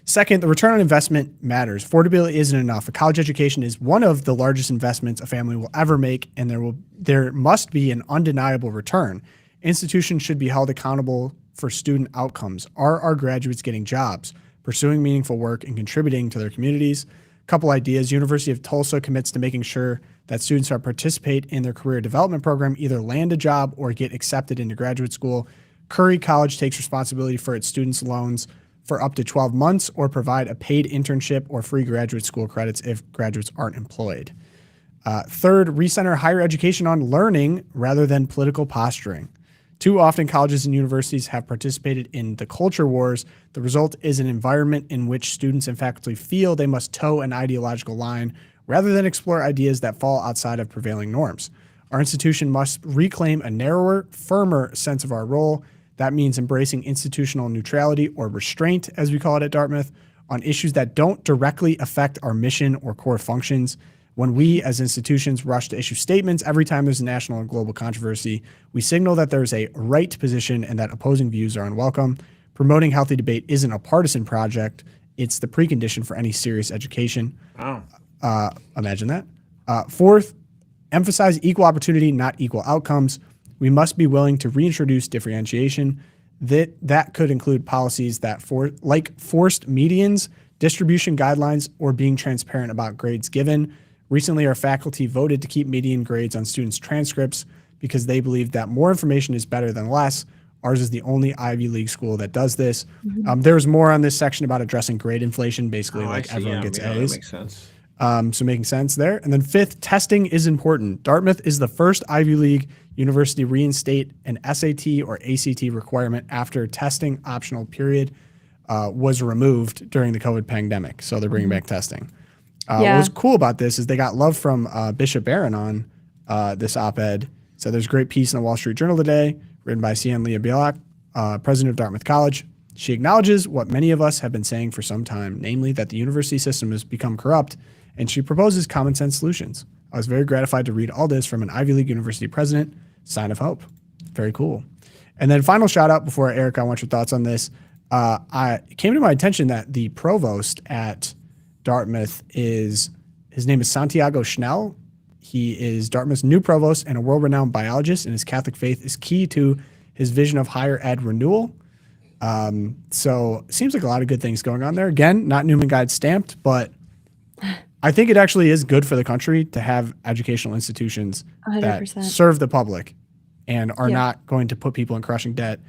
Second, the return on investment matters. Affordability isn't enough. A college education is one of the largest investments a family will ever make, and there must be an undeniable return. Institutions should be held accountable for student outcomes. Are our graduates getting jobs, pursuing meaningful work, and contributing to their communities? Couple ideas. University of Tulsa commits to making sure that students who participate in their career development program either land a job or get accepted into graduate school. Curry College takes responsibility for its students' loans for up to 12 months or provide a paid internship or free graduate school credits if graduates aren't employed. Third, recenter higher education on learning rather than political posturing. Too often, colleges and universities have participated in the culture wars. The result is an environment in which students and faculty feel they must toe an ideological line rather than explore ideas that fall outside of prevailing norms. Our institution must reclaim a narrower, firmer sense of our role. That means embracing institutional neutrality or restraint, as we call it at Dartmouth, on issues that don't directly affect our mission or core functions. When we as institutions rush to issue statements every time there's a national and global controversy, we signal that there's a right position and that opposing views are unwelcome. Promoting healthy debate isn't a partisan project. It's the precondition for any serious education. Wow. Imagine that. Fourth, emphasize equal opportunity, not equal outcomes. We must be willing to reintroduce differentiation. That could include policies that like forced medians, distribution guidelines, or being transparent about grades given. Recently, our faculty voted to keep median grades on students' transcripts because they believe that more information is better than less. Ours is the only Ivy League school that does this. There's more on this section about addressing grade inflation, basically everyone gets A's. That makes sense. So making sense there. And then fifth, testing is important. Dartmouth is the first Ivy League university to reinstate an SAT or ACT requirement after testing optional period was removed during the COVID pandemic. So they're bringing back testing. What was cool about this is they got love from Bishop Barron on this op-ed. So there's a great piece in the Wall Street Journal today written by Sian Leah Bielak, president of Dartmouth College. She acknowledges what many of us have been saying for some time, namely that the university system has become corrupt, and she proposes common sense solutions. I was very gratified to read all this from an Ivy League university president. Sign of hope. Very cool. And then final shout out before Eric, I want your thoughts on this. It came to my attention that the provost at Dartmouth his name is Santiago Schnell. He is Dartmouth's new provost and a world-renowned biologist, and his Catholic faith is key to his vision of higher ed renewal. So it seems like a lot of good things going on there. Again, not Newman Guide stamped, but I think it actually is good for the country to have educational institutions 100%. that serve the public and are not going to put people in crushing debt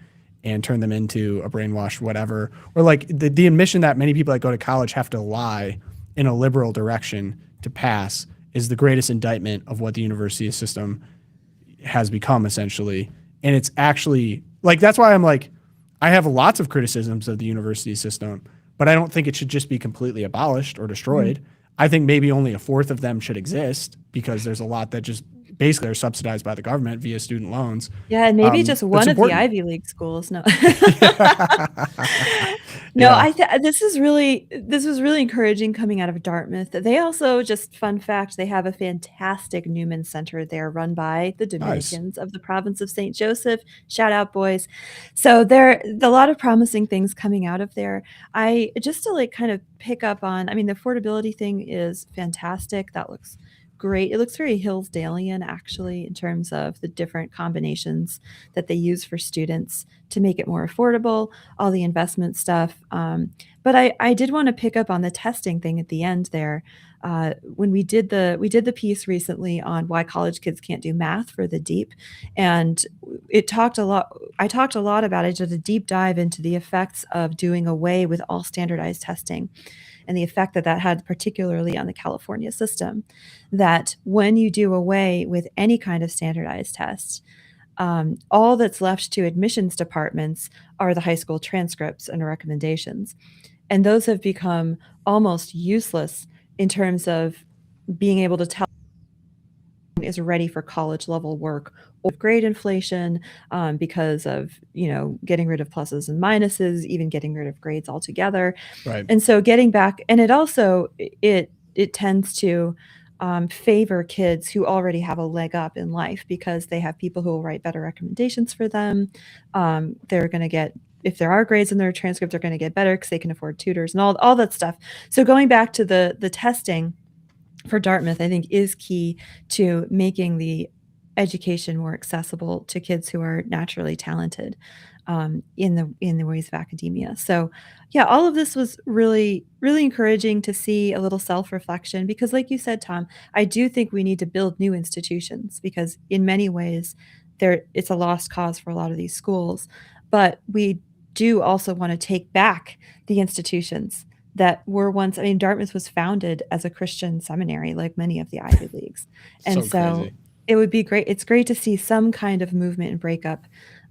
and turn them into a brainwashed whatever. Or like the admission that many people that go to college have to lie in a liberal direction to pass is the greatest indictment of what the university system has become, essentially. And it's actually, like, that's why I'm like, I have lots of criticisms of the university system, but I don't think it should just be completely abolished or destroyed. I think maybe only a fourth of them should exist because there's a lot that just basically are subsidized by the government via student loans. Yeah, and maybe just one of important. the Ivy League schools. No. Yeah. This was really encouraging coming out of Dartmouth. They also, just fun fact, they have a fantastic Newman Center there run by the Dominicans of the province of St. Joseph. Shout out, boys. So there a lot of promising things coming out of there. I just to like kind of pick up on, I mean, the affordability thing is fantastic. That looks great. It looks very Hillsdalian, actually, in terms of the different combinations that they use for students to make it more affordable, all the investment stuff. But I did want to pick up on the testing thing at the end there. When we did the piece recently on why college kids can't do math for the deep, and I talked a lot about it, did a deep dive into the effects of doing away with all standardized testing and the effect that had particularly on the California system, that when you do away with any kind of standardized test, all that's left to admissions departments are the high school transcripts and recommendations. And those have become almost useless in terms of being able to tell is ready for college level work or grade inflation, because of, getting rid of pluses and minuses, even getting rid of grades altogether. Right. And so getting back, and it also, it tends to favor kids who already have a leg up in life because they have people who will write better recommendations for them. They're going to get, if there are grades in their transcript, they're going to get better because they can afford tutors and all that stuff. So going back to the testing for Dartmouth, I think is key to making the education more accessible to kids who are naturally talented in the ways of academia. So yeah, all of this was really, really encouraging to see a little self-reflection, because like you said, Tom, I do think we need to build new institutions, because in many ways it's a lost cause for a lot of these schools. But we do also want to take back the institutions that were once, I mean, Dartmouth was founded as a Christian seminary, like many of the Ivy Leagues. And so it would be great. It's great to see some kind of movement and breakup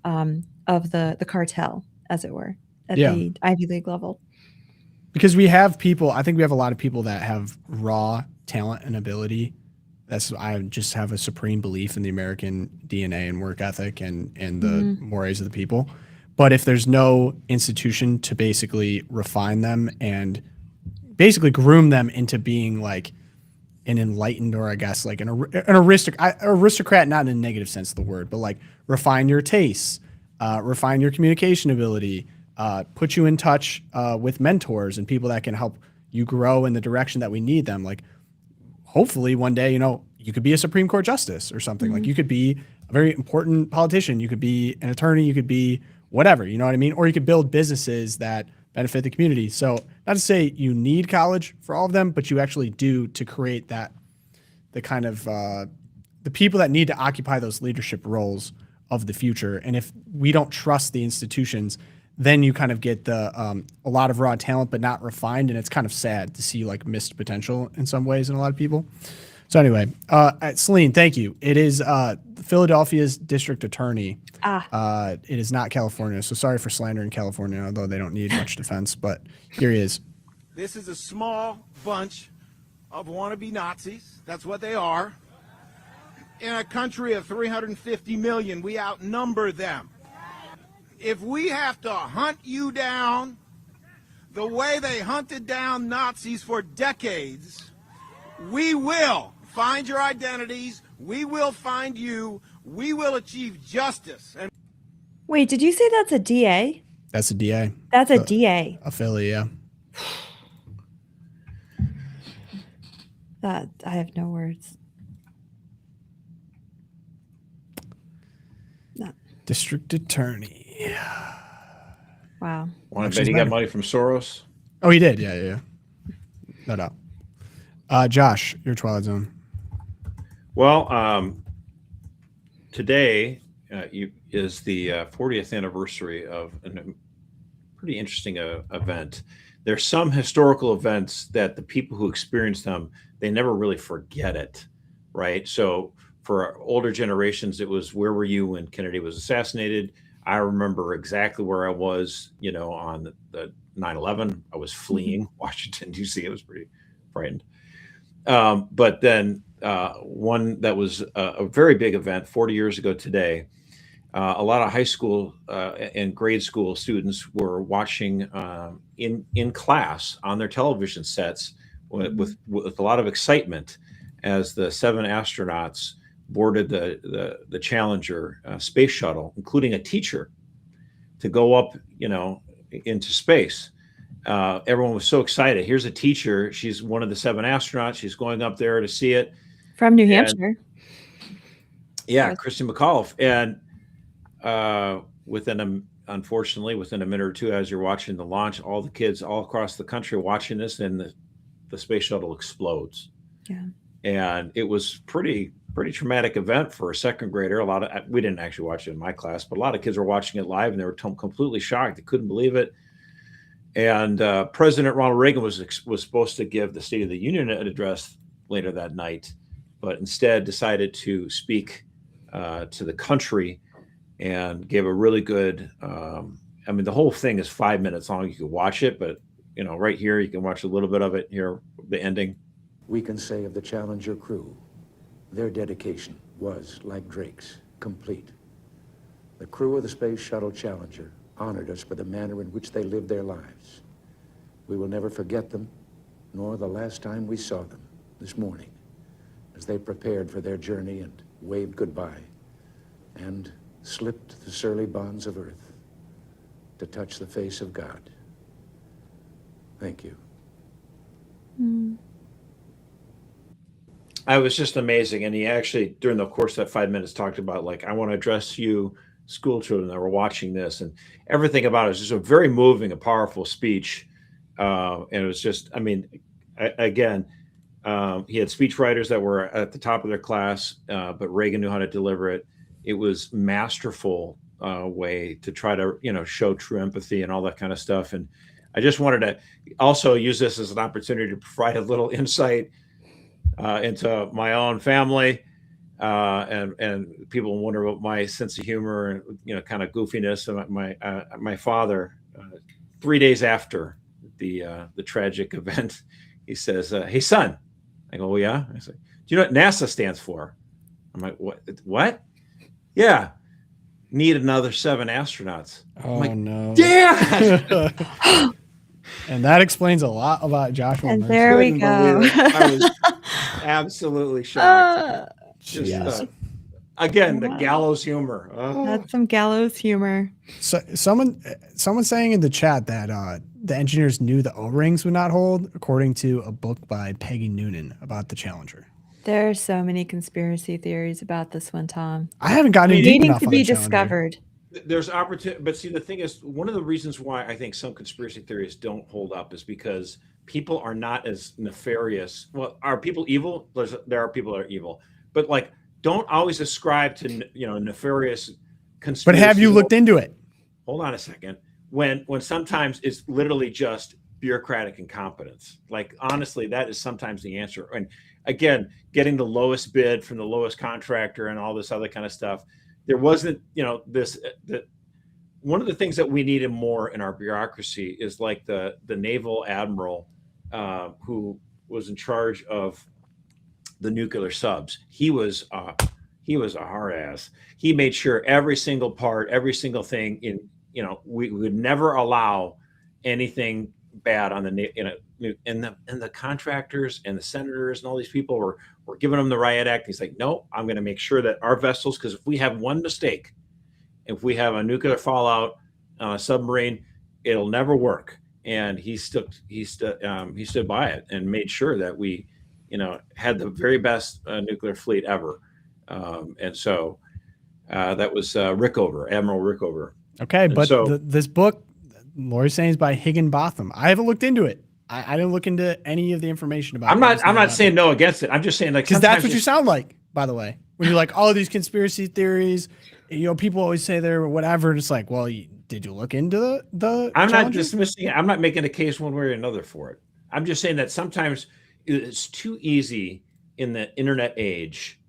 of the cartel, as it were, at the Ivy League level. Because we have people, I think we have a lot of people that have raw talent and ability. I just have a supreme belief in the American DNA and work ethic and the mores of the people. But if there's no institution to basically refine them and basically groom them into being like an enlightened, or I guess like an aristocrat, not in a negative sense of the word, but like refine your tastes, refine your communication ability, put you in touch with mentors and people that can help you grow in the direction that we need them. Like hopefully one day, you could be a Supreme Court justice or something. Like you could be a very important politician. You could be an attorney. You could be whatever, you know what I mean? Or you could build businesses that benefit the community. So not to say you need college for all of them, but you actually do, to create the kind of the people that need to occupy those leadership roles of the future. And if we don't trust the institutions, then you kind of get a lot of raw talent, but not refined. And it's kind of sad to see like missed potential in some ways in a lot of people. So anyway, Celine, thank you. It is Philadelphia's district attorney. It is not California. So sorry for slandering California, although they don't need much defense, but here he is. This is a small bunch of wannabe Nazis. That's what they are. In a country of 350 million, we outnumber them. If we have to hunt you down the way they hunted down Nazis for decades, we will find your identities. We will find you. We will achieve justice. And wait, did you say that's a DA? That's a DA. That's a DA. A Philly, yeah. That I have no words. No. District attorney. Wow. Want to bet he got money from Soros? Oh, he did. Yeah. No doubt. Josh, your Twilight Zone. Well, today is the 40th anniversary of a pretty interesting event. There's some historical events that the people who experience them, they never really forget it, right? So for older generations, it was, where were you when Kennedy was assassinated? I remember exactly where I was, on the 9/11. I was fleeing Washington, D.C. It was pretty frightened. But then one that was a very big event 40 years ago today. A lot of high school and grade school students were watching in class on their television sets with a lot of excitement as the 7 astronauts boarded the Challenger space shuttle, including a teacher, to go up, into space. Everyone was so excited. Here's a teacher. She's one of the 7 astronauts. She's going up there to see it. From New Hampshire. Yeah, Yes. Christy McAuliffe. And unfortunately, within a minute or two, as you're watching the launch, all the kids all across the country watching this, and the space shuttle explodes. Yeah. And it was pretty traumatic event for a second grader. We didn't actually watch it in my class, but a lot of kids were watching it live, and they were completely shocked. They couldn't believe it. And President Ronald Reagan was supposed to give the State of the Union address later that night, but instead decided to speak to the country and gave a really good. The whole thing is 5 minutes long. You can watch it, but right here you can watch a little bit of it here, the ending. We can say of the Challenger crew, their dedication was, like Drake's, complete. The crew of the Space Shuttle Challenger honored us for the manner in which they lived their lives. We will never forget them, nor the last time we saw them, this morning, as they prepared for their journey and waved goodbye, and slipped the surly bonds of earth to touch the face of God. Thank you. I was just amazing. And he actually, during the course of that 5 minutes, talked about, like, I want to address you, school children that were watching this, and everything about it was just a very moving, a powerful speech. And it was just, again, he had speech writers that were at the top of their class, but Reagan knew how to deliver it. It was masterful way to try to, show true empathy and all that kind of stuff. And I just wanted to also use this as an opportunity to provide a little insight into my own family, and people wonder about my sense of humor and kind of goofiness. And my father, 3 days after the tragic event, he says, "Hey son," I go, "Well, yeah." I say, "Do you know what NASA stands for?" I'm like, "What? Yeah, need another 7 astronauts." Oh, I'm like, no. Dad! And that explains a lot about Joshua. And Mercer. there we Couldn't go. believe it. I was absolutely shocked. Just, Jeez. again, the Wow. gallows humor. Oh. That's some gallows humor. So someone saying in the chat that the engineers knew the O-rings would not hold, according to a book by Peggy Noonan about the Challenger. There are so many conspiracy theories about this one, Tom. I haven't gotten in deep Needing enough to on be the Challenger. discovered. There's opportunity, but see, the thing is, one of the reasons why I think some conspiracy theories don't hold up is because people are not as nefarious. Well, are people evil? There are people that are evil, but like, don't always ascribe to nefarious conspiracy. But have you looked into it? Hold on a second. When sometimes it's literally just bureaucratic incompetence. Like, honestly, that is sometimes the answer. And again, getting the lowest bid from the lowest contractor and all this other kind of stuff. There wasn't, one of the things that we needed more in our bureaucracy is like the naval admiral who was in charge of the nuclear subs. He was a hard ass. He made sure every single part, every single thing we would never allow anything bad on and the contractors and the senators and all these people were giving them the riot act. He's like, no, I'm going to make sure that our vessels, because if we have one mistake, if we have a nuclear fallout on a submarine, it'll never work. And he stood by it and made sure that we, had the very best nuclear fleet ever. And so that was Admiral Rickover. Okay, And but so- this book, Lori's saying, is by Higginbotham. I haven't looked into it. I didn't look into any of the information about it. I'm not saying no against it. I'm just saying, like, because that's what sometimes you sound like, by the way. When you're like, all of these conspiracy theories, people always say they're whatever. And it's like, well, did you look into the I'm not Challenger? dismissing it. I'm not making a case one way or another for it. I'm just saying that sometimes it's too easy in the internet age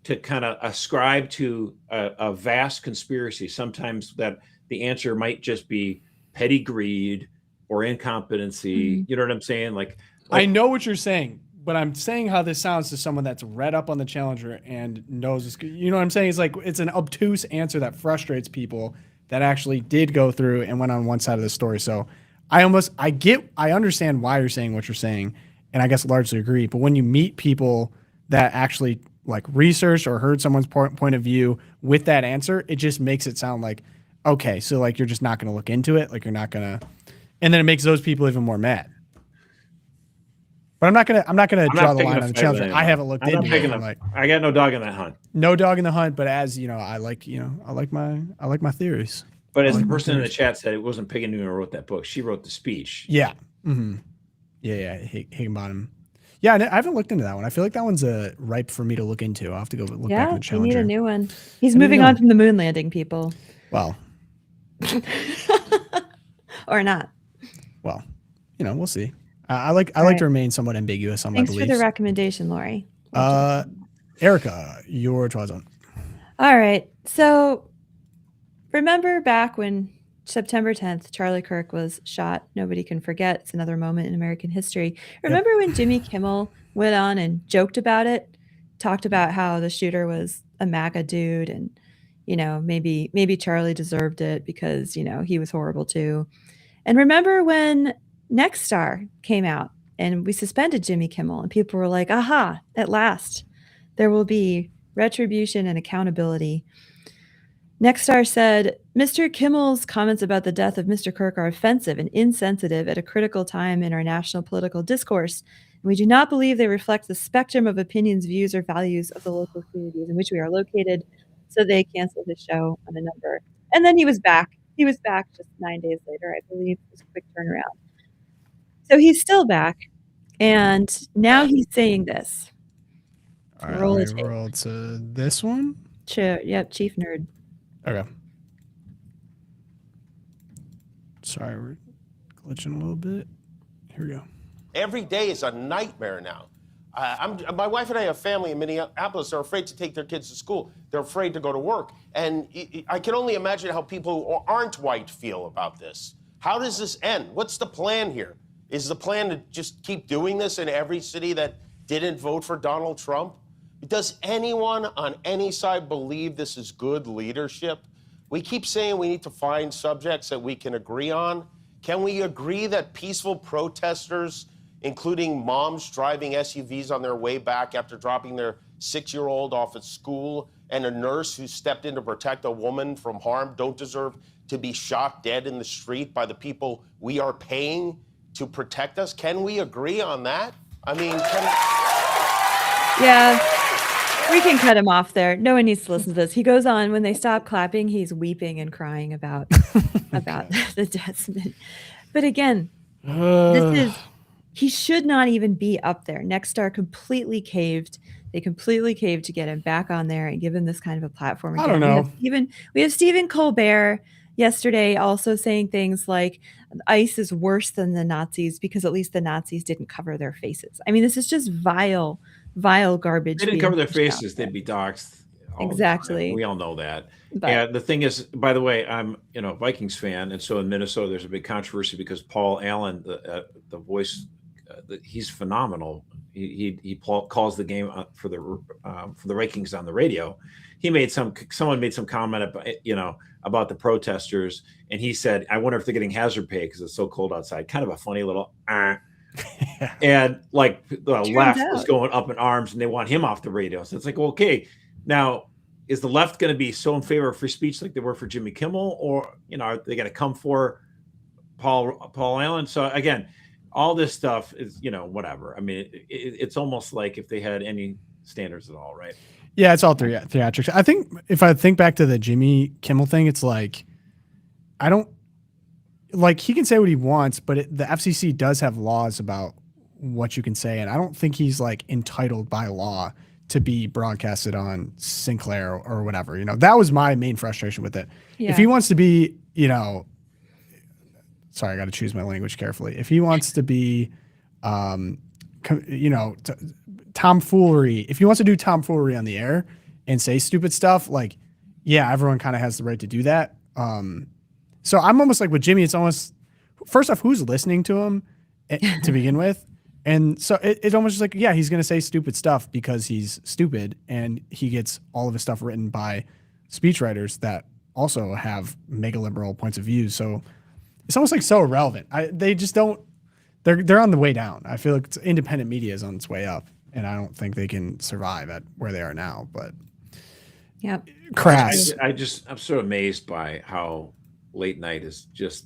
to kind of ascribe to a vast conspiracy. Sometimes that the answer might just be petty greed or incompetency. Mhm. You know what I'm saying? Like I know what you're saying, But I'm saying how this sounds to someone that's read up on the Challenger and knows this. You know what I'm saying? It's like it's an obtuse answer that frustrates people that actually did go through and went on one side of the story. So I understand why you're saying what you're saying, and I guess largely agree. But when you meet people that actually like researched or heard someone's point of view with that answer, it just makes it sound like, okay, so like you're just not going to look into it, like you're not going to, and then it makes those people even more mad. But I'm not gonna draw the line on the Challenger. I haven't looked into it. I got no dog in that hunt. No dog in the hunt. But as you know, I like my theories. But as the person in the chat said, it wasn't Piggy who wrote that book. She wrote the speech. Yeah. Mm-hmm. Yeah. Higginbottom. Yeah, I haven't looked into that one. I feel like that one's ripe for me to look into. I'll have to go look back at the Challenger. You need a new one. He's moving on from the moon landing, people. Well. Or not. Well, we'll see. I like to remain somewhat ambiguous on my beliefs. Thanks for the recommendation, Lori. Erica, your Twilight Zone. All right. So remember back when September 10th, Charlie Kirk was shot. Nobody can forget. It's another moment in American history. Remember when Jimmy Kimmel went on and joked about it, talked about how the shooter was a MAGA dude and, maybe Charlie deserved it because, he was horrible too. And remember when Next Star came out and we suspended Jimmy Kimmel and people were like, aha, at last there will be retribution and accountability. Next Star said, Mr. Kimmel's comments about the death of Mr. Kirk are offensive and insensitive at a critical time in our national political discourse. And we do not believe they reflect the spectrum of opinions, views, or values of the local communities in which we are located. So they canceled his show on a number. And then he was back. He was back just 9 days later, I believe. It was a quick turnaround. So he's still back, and now he's saying this. All right, roll to this one. Yep, Chief Nerd. Okay. Sorry, we're glitching a little bit. Here we go. Every day is a nightmare now. My wife and I have family in Minneapolis. They're afraid to take their kids to school. They're afraid to go to work. And I can only imagine how people who aren't white feel about this. How does this end? What's the plan here? Is the plan to just keep doing this in every city that didn't vote for Donald Trump? Does anyone on any side believe this is good leadership? We keep saying we need to find subjects that we can agree on. Can we agree that peaceful protesters, including moms driving SUVs on their way back after dropping their 6-year-old off at school, and a nurse who stepped in to protect a woman from harm, don't deserve to be shot dead in the street by the people we are paying to protect us? Can we agree on that? I mean, Yeah, we can cut him off there. No one needs to listen to this. He goes on, when they stop clapping, he's weeping and crying about the deaths. But again, he should not even be up there. Next Star completely caved. They completely caved to get him back on there and give him this kind of a platform. Again. I don't know. We have Stephen Colbert yesterday also saying things like ICE is worse than the Nazis because at least the Nazis didn't cover their faces. I mean, this is just vile garbage. They didn't cover their faces, they'd be doxxed. Exactly. We all know that. And the thing is, by the way, I'm a Vikings fan, and so in Minnesota there's a big controversy because Paul Allen, the voice, he's phenomenal. He calls the game for the Vikings on the radio. Someone made some comment about the protesters, and he said, I wonder if they're getting hazard pay because it's so cold outside. Kind of a funny little and like the left was going up in arms and they want him off the radio. So it's like, okay, now is the left going to be so in favor of free speech like they were for Jimmy Kimmel, or are they going to come for Paul Allen? So again, all this stuff is whatever. I mean, it's almost like if they had any standards at all, right? Yeah, it's all theatrics. I think if I think back to the Jimmy Kimmel thing, it's like he can say what he wants, but the FCC does have laws about what you can say, and I don't think he's like entitled by law to be broadcasted on Sinclair or whatever. That was my main frustration with it. Yeah. If he wants to be, sorry, I got to choose my language carefully. If he wants to be, tomfoolery, if he wants to do tomfoolery on the air and say stupid stuff, like, yeah, everyone kind of has the right to do that. So I'm almost like with Jimmy, it's almost, first off, who's listening to him to begin with? And so it's almost just like, yeah, he's going to say stupid stuff because he's stupid, and he gets all of his stuff written by speechwriters that also have mega liberal points of view. So it's almost like so irrelevant. They just don't. They're on the way down. I feel like independent media is on its way up, and I don't think they can survive at where they are now. But Yep. crass. I'm so amazed by how late night is just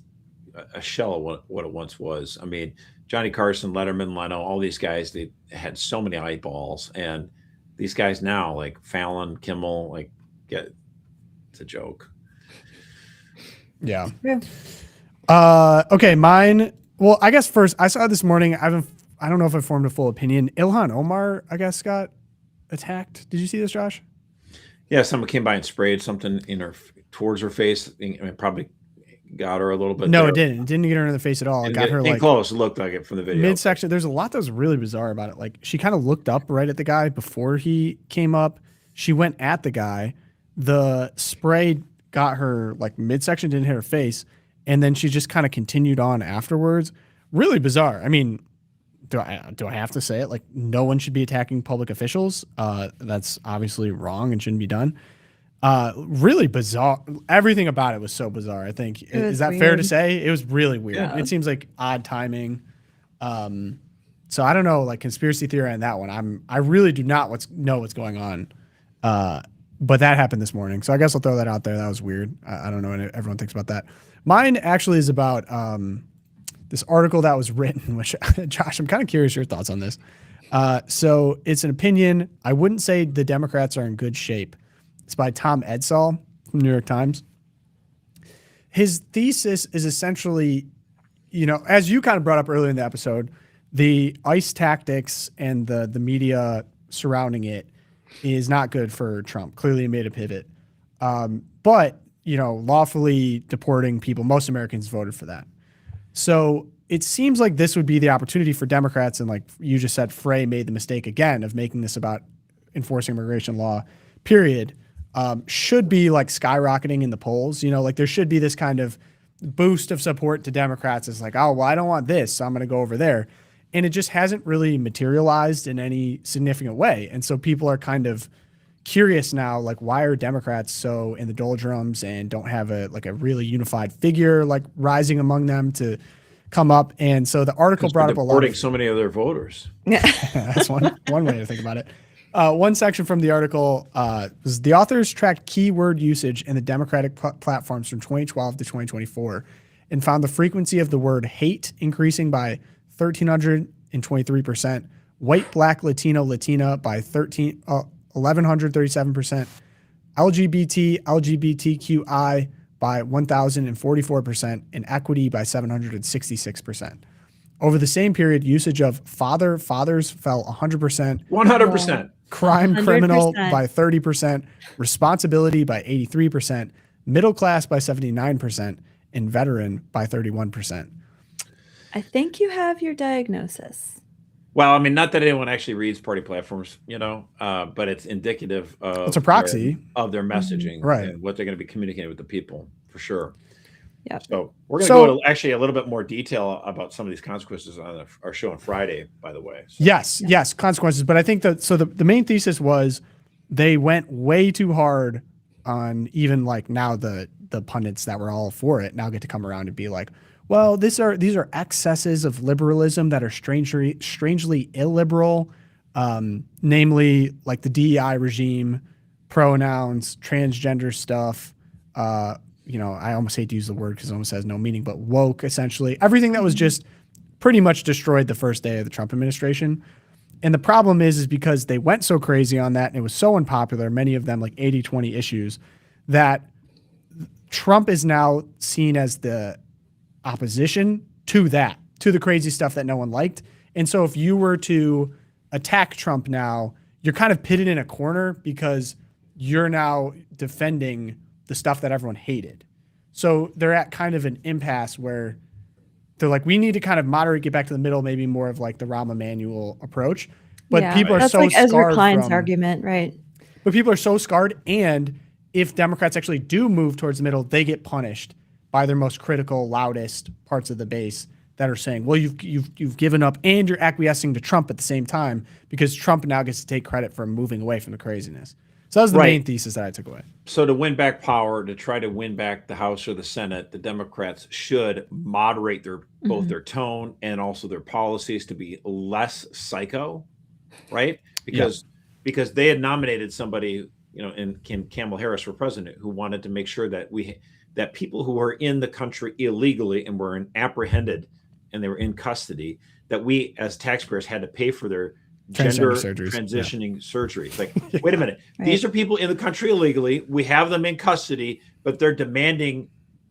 a shell of what it once was. I mean, Johnny Carson, Letterman, Leno, all these guys, they had so many eyeballs, and these guys now, like Fallon, Kimmel, like, it's a joke. Yeah. Yeah. Okay, mine. Well, I guess first, I saw this morning. I don't know if I formed a full opinion. Ilhan Omar, I guess, got attacked. Did you see this, Josh? Yeah, someone came by and sprayed something towards her face. I mean, probably got her a little bit. No, there. it didn't. It didn't get her in the face at all. It got her came like close. It looked like it from the video. midsection. There's a lot that was really bizarre about it. Like, she kind of looked up right at the guy before he came up. She went at the guy. The spray got her like midsection, didn't hit her face, and then she just kind of continued on afterwards. Really bizarre. I mean, do I have to say it? Like, no one should be attacking public officials. That's obviously wrong and shouldn't be done. Really bizarre. Everything about it was so bizarre. I think is that fair to say? It was really weird. Yeah. It seems like odd timing. So I don't know, like conspiracy theory on that one. I really do not know what's going on. But that happened this morning. So I guess I'll throw that out there. That was weird. I don't know what everyone thinks about that. Mine actually is about this article that was written, which, Josh, I'm kind of curious your thoughts on this. So it's an opinion. I wouldn't say the Democrats are in good shape. It's by Tom Edsall from New York Times. His thesis is essentially, as you kind of brought up earlier in the episode, the ICE tactics and the media surrounding it is not good for Trump. Clearly he made a pivot. But, lawfully deporting people, most Americans voted for that. So it seems like this would be the opportunity for Democrats. And like you just said, Frey made the mistake again of making this about enforcing immigration law, period. Should be like skyrocketing in the polls. Like there should be this kind of boost of support to Democrats. It's like, oh, well, I don't want this, so I'm going to go over there. And it just hasn't really materialized in any significant way. And so people are kind of curious now, like, why are Democrats so in the doldrums and don't have a really unified figure like rising among them to come up? And so the article brought up a lot of so many of their voters. That's one way to think about it. One section from the article was the authors tracked keyword usage in the Democratic platforms from 2012 to 2024 and found the frequency of the word hate increasing by 1,323%, white, black, Latino, Latina by 1,137%, LGBT, LGBTQI by 1,044%, and equity by 766%. Over the same period, usage of fathers fell 100%. 100%. Crime, 100%. criminal by 30%, responsibility by 83%, middle class by 79%, and veteran by 31%. I think you have your diagnosis. Well, I mean, not that anyone actually reads party platforms, but it's indicative of It's a proxy of their messaging, right, and what they're going to be communicating with the people, for sure. Yeah. So we're going to go to actually a little bit more detail about some of these consequences on our show on Friday, by the way. So. Yes, consequences. But I think that the main thesis was they went way too hard on even like now the pundits that were all for it now get to come around and be like, well, these are excesses of liberalism that are strangely illiberal, namely like the DEI regime, pronouns, transgender stuff. I almost hate to use the word because it almost has no meaning, but woke, essentially. Everything that was just pretty much destroyed the first day of the Trump administration. And the problem is because they went so crazy on that and it was so unpopular, many of them like 80-20 issues, that Trump is now seen as the opposition to that, to the crazy stuff that no one liked. And so if you were to attack Trump now, you're kind of pitted in a corner because you're now defending the stuff that everyone hated. So they're at kind of an impasse where they're like, we need to kind of moderate, get back to the middle, maybe more of like the Rahm Emanuel approach. But people are that's so like scarred Ezra Klein's from argument, right? But people are so scarred, and if Democrats actually do move towards the middle, they get punished by their most critical, loudest parts of the base that are saying, well, you've given up and you're acquiescing to Trump at the same time because Trump now gets to take credit for moving away from the craziness. So that was the main thesis that I took away. So to win back power, to try to win back the House or the Senate, the Democrats should moderate their both their tone and also their policies to be less psycho, right? Because they had nominated somebody, in Kamala Harris for president, who wanted to make sure that people who were in the country illegally and were apprehended and they were in custody, that we as taxpayers had to pay for their gender transitioning surgery. Like, wait a minute. Right. These are people in the country illegally. We have them in custody, but they're demanding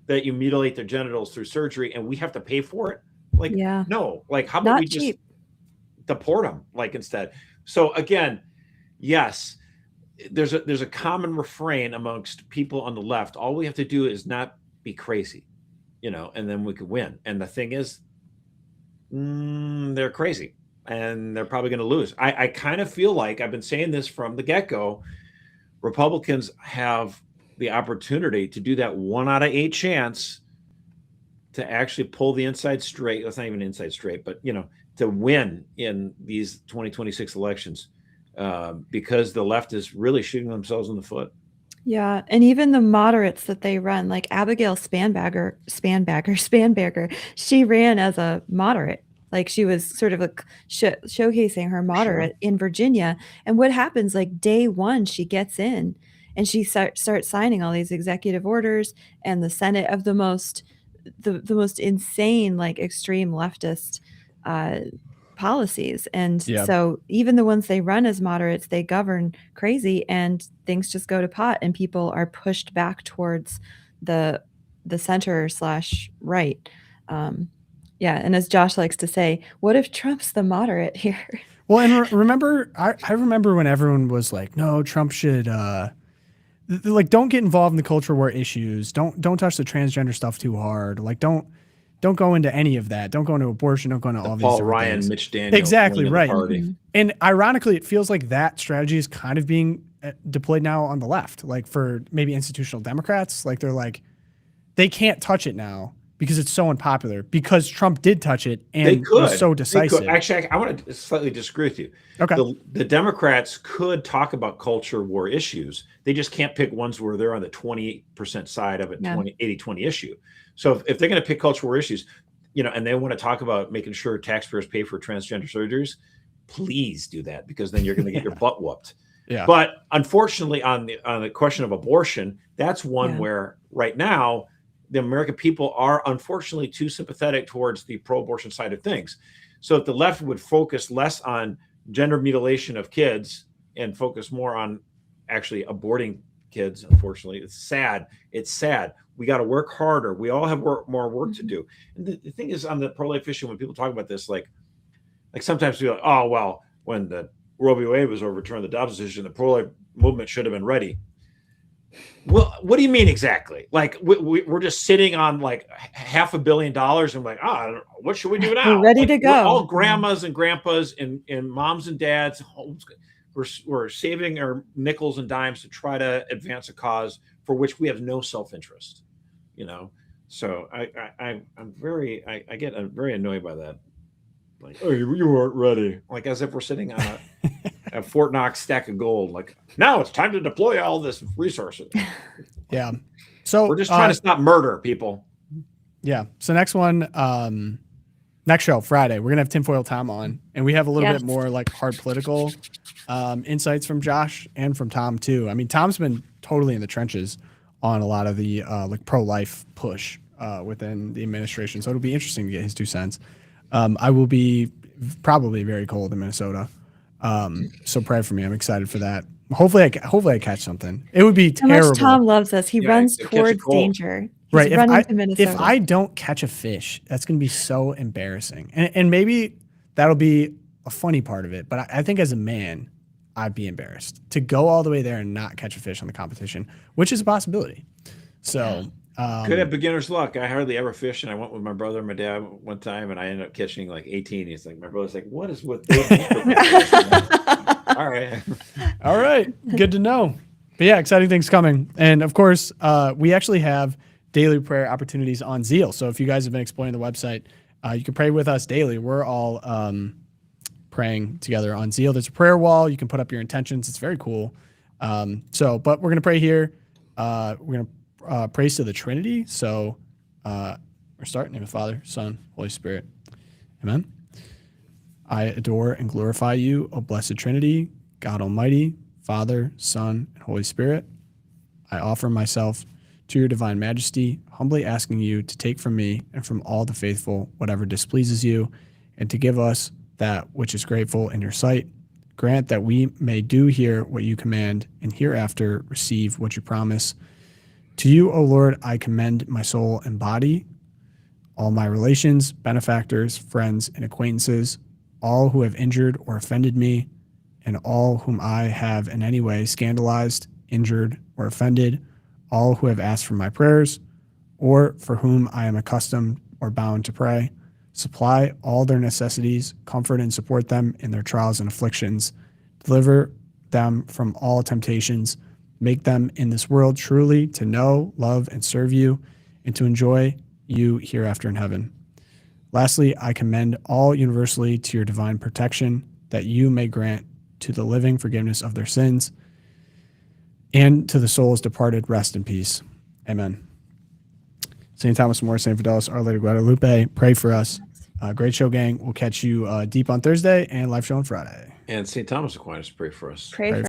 that you mutilate their genitals through surgery and we have to pay for it. Like, no, like, how about we just deport them instead? So again, yes, there's a common refrain amongst people on the left. All we have to do is not be crazy, and then we could win. And the thing is, they're crazy. And they're probably going to lose. I kind of feel like, I've been saying this from the get-go, Republicans have the opportunity to do that 1 out of 8 chance to actually pull the inside straight. That's not even inside straight, but to win in these 2026 elections, because the left is really shooting themselves in the foot. Yeah, and even the moderates that they run, like Abigail Spanberger, she ran as a moderate. Like, she was sort of showcasing her moderate in Virginia. And what happens, like, day one, she gets in and she starts signing all these executive orders and the Senate of the most insane, like, extreme leftist policies. And so even the ones they run as moderates, they govern crazy and things just go to pot and people are pushed back towards the center / right. Yeah, and as Josh likes to say, what if Trump's the moderate here? Well, and remember, I remember when everyone was like, no, Trump should, don't get involved in the culture war issues. Don't touch the transgender stuff too hard. Like, don't go into any of that. Don't go into abortion. Don't go into all these Paul Ryan, things. Mitch Daniels. Exactly, right. And ironically, it feels like that strategy is kind of being deployed now on the left, like for maybe institutional Democrats. Like, they're like, they can't touch it now because it's so unpopular, because Trump did touch it and was so decisive. Actually, I want to slightly disagree with you. Okay. The Democrats could talk about culture war issues. They just can't pick ones where they're on the 28% side of a 80-20 issue. So if they're going to pick culture war issues, and they want to talk about making sure taxpayers pay for transgender surgeries, please do that, because then you're going to get your butt whooped. Yeah. But unfortunately, on the question of abortion, that's one where right now the American people are unfortunately too sympathetic towards the pro-abortion side of things. So if the left would focus less on gender mutilation of kids and focus more on actually aborting kids, unfortunately, it's sad. We got to work harder. We all have more work to do. And the thing is, on the pro-life issue, when people talk about this, like sometimes people are like, oh, well, when the Roe v. Wade was overturned, the Dobbs decision, the pro-life movement should have been ready. Well, what do you mean exactly? Like, we're just sitting on like $500 million and like, what should we do now? We're ready to go. We're all grandmas and grandpas and moms and dads. We're saving our nickels and dimes to try to advance a cause for which we have no self-interest. So I get very annoyed by that. Like, oh, you weren't ready. Like, as if we're sitting on a Fort Knox stack of gold. Like, now it's time to deploy all this resources. Yeah. So we're just trying to stop murder, people. Yeah. So next one, next show, Friday, we're going to have Tinfoil Tom on, and we have a little bit more like hard political insights from Josh and from Tom too. I mean, Tom's been totally in the trenches on a lot of the like pro-life push within the administration. So it'll be interesting to get his 2 cents. I will be probably very cold in Minnesota. So pray for me. I'm excited for that. Hopefully I catch something. It would be terrible. How much Tom loves us. He runs towards danger. He's running to Minnesota. If I don't catch a fish, that's going to be so embarrassing. And maybe that'll be a funny part of it. But I think as a man, I'd be embarrassed to go all the way there and not catch a fish on the competition, which is a possibility. So could have beginner's luck. I hardly ever fish, and I went with my brother and my dad one time, and I ended up catching like 18. He's like, my brother's like, what is with this? All right. Good to know. But yeah, exciting things coming. And of course, we actually have daily prayer opportunities on Zeal. So if you guys have been exploring the website, You can pray with us daily. We're all praying together on Zeal. There's a prayer wall. You can put up your intentions. It's very cool. But we're going to pray here. We're going to praise to the Trinity. So we're starting in the name of the Father, Son, Holy Spirit. Amen. I adore and glorify you, O blessed Trinity, God Almighty, Father, Son, and Holy Spirit. I offer myself to your divine majesty, humbly asking you to take from me and from all the faithful whatever displeases you, and to give us that which is grateful in your sight. Grant that we may do here what you command, and hereafter receive what you promise. To you, O Lord, I commend my soul and body, all my relations, benefactors, friends, and acquaintances, all who have injured or offended me, and all whom I have in any way scandalized, injured, or offended, all who have asked for my prayers, or for whom I am accustomed or bound to pray. Supply all their necessities, comfort and support them in their trials and afflictions. Deliver them from all temptations. Make them in this world truly to know, love, and serve you, and to enjoy you hereafter in heaven. Lastly, I commend all universally to your divine protection, that you may grant to the living forgiveness of their sins, and to the souls departed rest and peace. Amen. St. Thomas More, St. Fidelis, Our Lady of Guadalupe, pray for us. Great show, gang. We'll catch you deep on Thursday and live show on Friday. And St. Thomas Aquinas, pray for us. Pray for